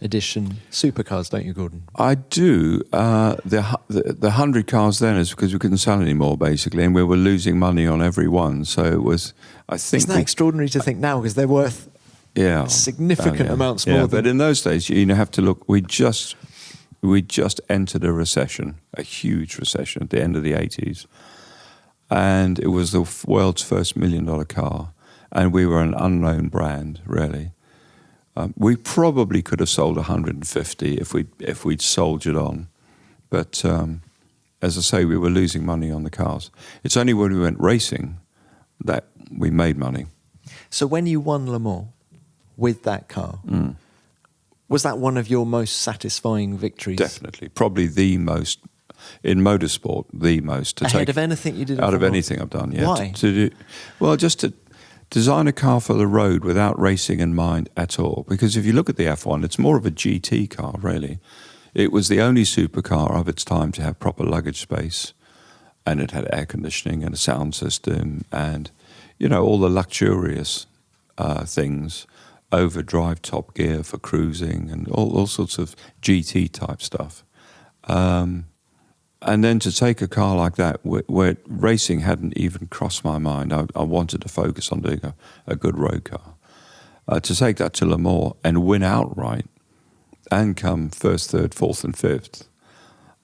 Speaker 2: edition supercars, don't you, Gordon?
Speaker 1: I do. The 100 cars then is because we couldn't sell anymore, basically, and we were losing money on every one. So it was, I think...
Speaker 2: Isn't that extraordinary to think now, because they're worth significant amounts more than...
Speaker 1: But in those days, you have to look, we just entered a recession, a huge recession at the end of the 80s. And it was the world's first $1 million car. And we were an unknown brand, really. We probably could have sold 150 if we'd soldiered on. But as I say, we were losing money on the cars. It's only when we went racing that we made money.
Speaker 2: So when you won Le Mans with that car, was that one of your most satisfying victories?
Speaker 1: Definitely. Probably the most, in motorsport, the most.
Speaker 2: Ahead of anything you did?
Speaker 1: Out of anything I've done, yeah.
Speaker 2: Why?
Speaker 1: Just to design a car for the road without racing in mind at all. Because if you look at the F1, it's more of a GT car, really. It was the only supercar of its time to have proper luggage space. And it had air conditioning and a sound system and, all the luxurious things. Overdrive, top gear for cruising and all sorts of GT type stuff. And then to take a car like that, where racing hadn't even crossed my mind, I wanted to focus on doing a good road car. To take that to Le Mans and win outright, and come first, third, fourth, and fifth,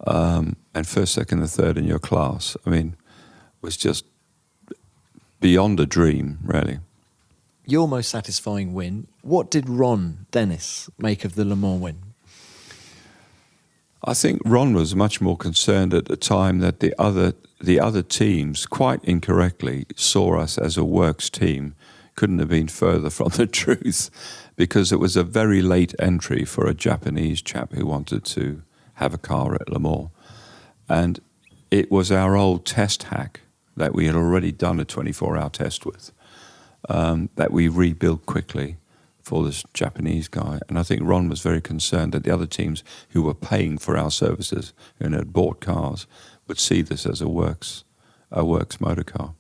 Speaker 1: and first, second, and third in your class, was just beyond a dream, really.
Speaker 2: Your most satisfying win. What did Ron Dennis make of the Le Mans win?
Speaker 1: I think Ron was much more concerned at the time that the other teams, quite incorrectly, saw us as a works team. Couldn't have been further from the truth, because it was a very late entry for a Japanese chap who wanted to have a car at Le Mans. And it was our old test hack that we had already done a 24-hour test with, that we rebuilt quickly for this Japanese guy. And I think Ron was very concerned that the other teams who were paying for our services and had bought cars would see this as a works motor car,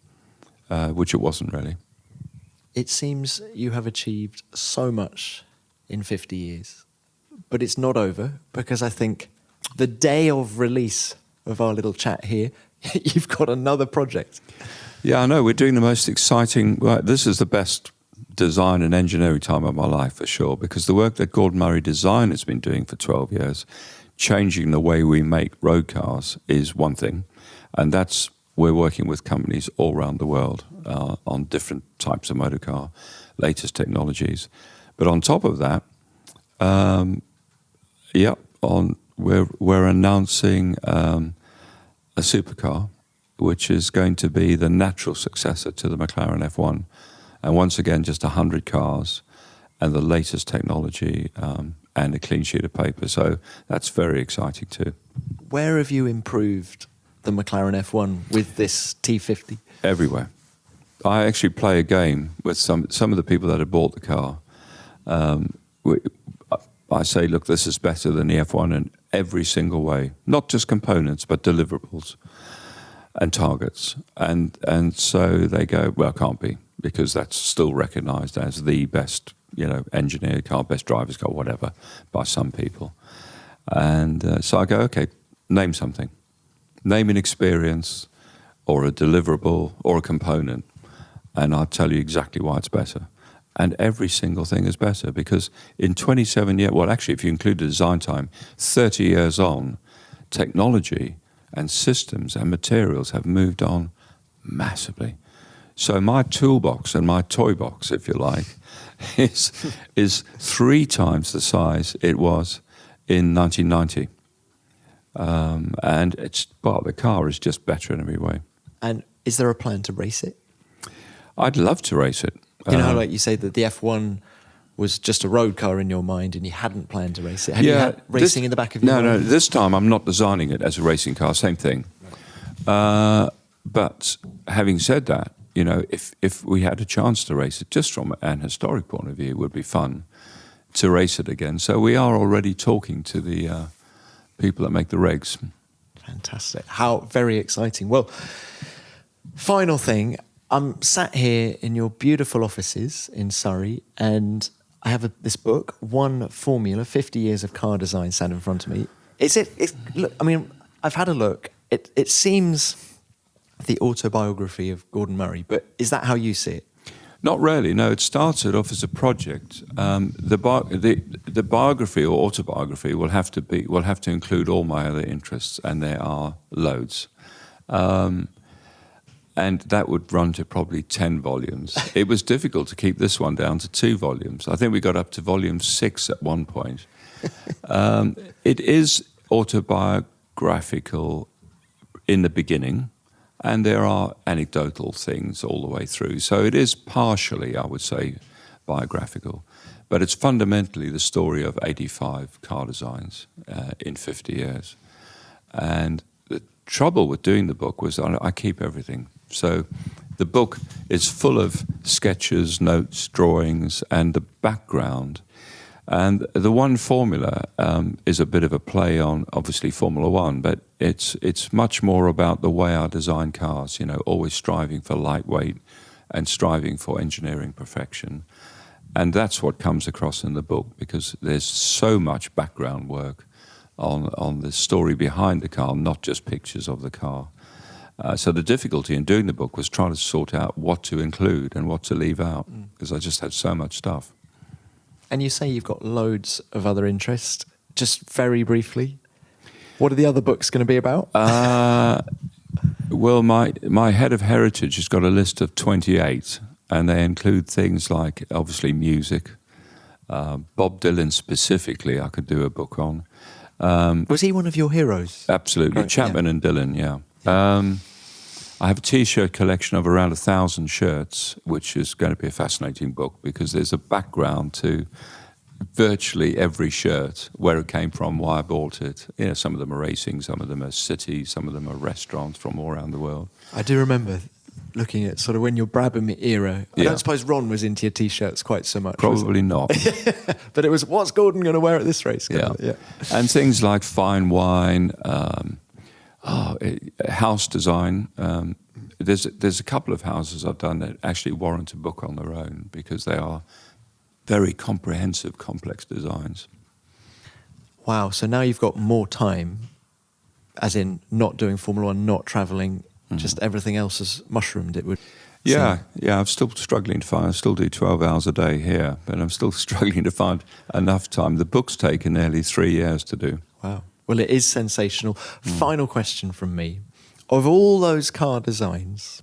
Speaker 1: which it wasn't really.
Speaker 2: It seems you have achieved so much in 50 years. But it's not over, because I think the day of release of our little chat here, you've got another project.
Speaker 1: Yeah, I know. We're doing the most exciting. Well, this is the best design and engineering time of my life for sure, because the work that Gordon Murray Design has been doing for 12 years, changing the way we make road cars, is one thing, and that's we're working with companies all around the world on different types of motor car, latest technologies. But on top of that, we're announcing a supercar, which is going to be the natural successor to the Mclaren F1. And once again, just 100 cars and the latest technology and a clean sheet of paper. So that's very exciting too.
Speaker 2: Where have you improved the McLaren F1 with this T50?
Speaker 1: Everywhere. I actually play a game with some of the people that have bought the car. I say, look, this is better than the F1 in every single way. Not just components, but deliverables and targets. And so they go, well, it can't be, because that's still recognised as the best, engineered car, best driver's car, whatever, by some people. And so I go, okay, name something. Name an experience or a deliverable or a component, and I'll tell you exactly why it's better. And every single thing is better, because in 27 years, well, actually, if you include the design time, 30 years on, technology and systems and materials have moved on massively. So my toolbox and my toy box, if you like, is 3 times the size it was in 1990. And the car is just better in every way.
Speaker 2: And is there a plan to race it?
Speaker 1: I'd love to race it.
Speaker 2: How, like you say, that the F1 was just a road car in your mind and you hadn't planned to race it. Have you had racing in the back of your mind?
Speaker 1: No, this time I'm not designing it as a racing car, same thing. But having said that, if we had a chance to race it, just from an historic point of view, it would be fun to race it again. So we are already talking to the people that make the regs.
Speaker 2: Fantastic. How very exciting. Well, final thing, I'm sat here in your beautiful offices in Surrey, and I have this book, One Formula, 50 Years of Car Design, sat in front of me. Look, I mean, I've had a look. It seems the autobiography of Gordon Murray, but is that how you see it?
Speaker 1: Not really. No, it started off as a project. The biography or autobiography will have to include all my other interests, and there are loads. And that would run to probably 10 volumes. It was difficult to keep this one down to 2 volumes. I think we got up to volume 6 at one point. It is autobiographical in the beginning, and there are anecdotal things all the way through. So it is partially, I would say, biographical. But it's fundamentally the story of 85 car designs in 50 years. And the trouble with doing the book was I keep everything. So the book is full of sketches, notes, drawings, and the background. And the One Formula is a bit of a play on, obviously, Formula One, but it's much more about the way I design cars, always striving for lightweight and striving for engineering perfection. And that's what comes across in the book, because there's so much background work on the story behind the car, not just pictures of the car. So the difficulty in doing the book was trying to sort out what to include and what to leave out, because I just had so much stuff.
Speaker 2: And you say you've got loads of other interests. Just very briefly, what are the other books going to be about?
Speaker 1: Well, my head of heritage has got a list of 28, and they include things like, obviously, music. Bob Dylan specifically, I could do a book on.
Speaker 2: Was he one of your heroes?
Speaker 1: Absolutely. Right, Chapman and Dylan, yeah. I have a T-shirt collection of around 1,000 shirts, which is going to be a fascinating book, because there's a background to virtually every shirt, where it came from, why I bought it. Some of them are racing, some of them are cities, some of them are restaurants from all around the world.
Speaker 2: I do remember looking at sort of when your Brabham era. I don't suppose Ron was into your T-shirts quite so much.
Speaker 1: Probably not.
Speaker 2: But it was, what's Gordon going to wear at this race?
Speaker 1: Yeah. And things like fine wine, house design. There's a couple of houses I've done that actually warrant a book on their own, because they are very comprehensive, complex designs.
Speaker 2: Wow, so now you've got more time, as in not doing Formula One, not travelling, just everything else has mushroomed, it would
Speaker 1: Yeah, I'm still struggling to find, I still do 12 hours a day here, but I'm still struggling to find enough time. The book's taken nearly 3 years to do.
Speaker 2: Wow. Well, it is sensational. Final question from me. Of all those car designs,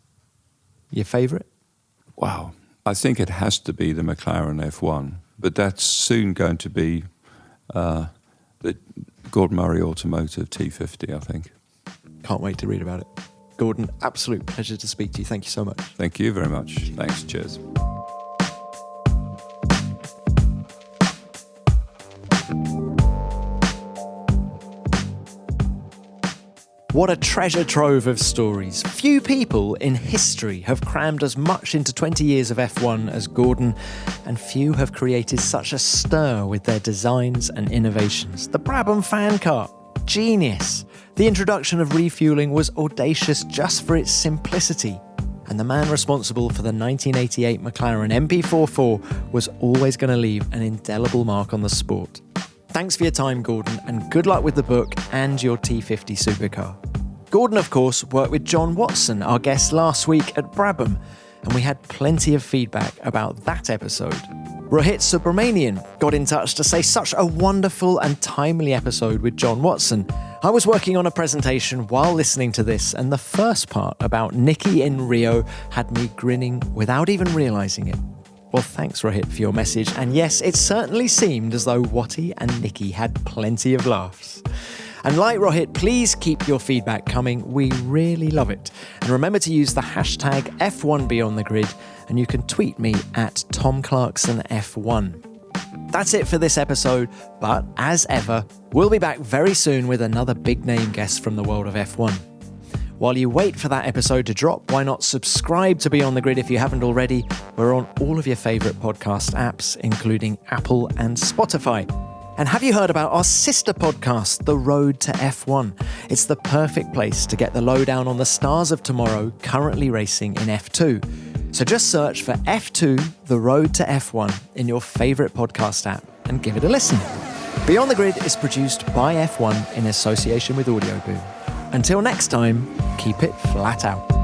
Speaker 2: your favourite?
Speaker 1: Wow. I think it has to be the Mclaren F1, but that's soon going to be the Gordon Murray Automotive T50, I think.
Speaker 2: Can't wait to read about it. Gordon, absolute pleasure to speak to you. Thank you so much.
Speaker 1: Thank you very much. Thanks. Cheers.
Speaker 2: What a treasure trove of stories. Few people in history have crammed as much into 20 years of F1 as Gordon, and few have created such a stir with their designs and innovations. The Brabham fan car, genius. The introduction of refueling was audacious just for its simplicity. And the man responsible for the 1988 McLaren MP44 was always going to leave an indelible mark on the sport. Thanks for your time, Gordon, and good luck with the book and your T50 supercar. Gordon, of course, worked with John Watson, our guest last week at Brabham, and we had plenty of feedback about that episode. Rohit Subramanian got in touch to say such a wonderful and timely episode with John Watson. I was working on a presentation while listening to this, and the first part about Nicky in Rio had me grinning without even realising it. Well, thanks, Rohit, for your message. And yes, it certainly seemed as though Watty and Nicky had plenty of laughs. And like Rohit, please keep your feedback coming. We really love it. And remember to use the hashtag F1BeyondTheGrid, and you can tweet me at TomClarksonF1. That's it for this episode, but as ever, we'll be back very soon with another big-name guest from the world of F1. While you wait for that episode to drop, why not subscribe to Beyond the Grid if you haven't already? We're on all of your favourite podcast apps, including Apple and Spotify. And have you heard about our sister podcast, The Road to F1? It's the perfect place to get the lowdown on the stars of tomorrow currently racing in F2. So just search for F2, The Road to F1 in your favourite podcast app and give it a listen. Beyond the Grid is produced by F1 in association with Audioboom. Until next time, keep it flat out.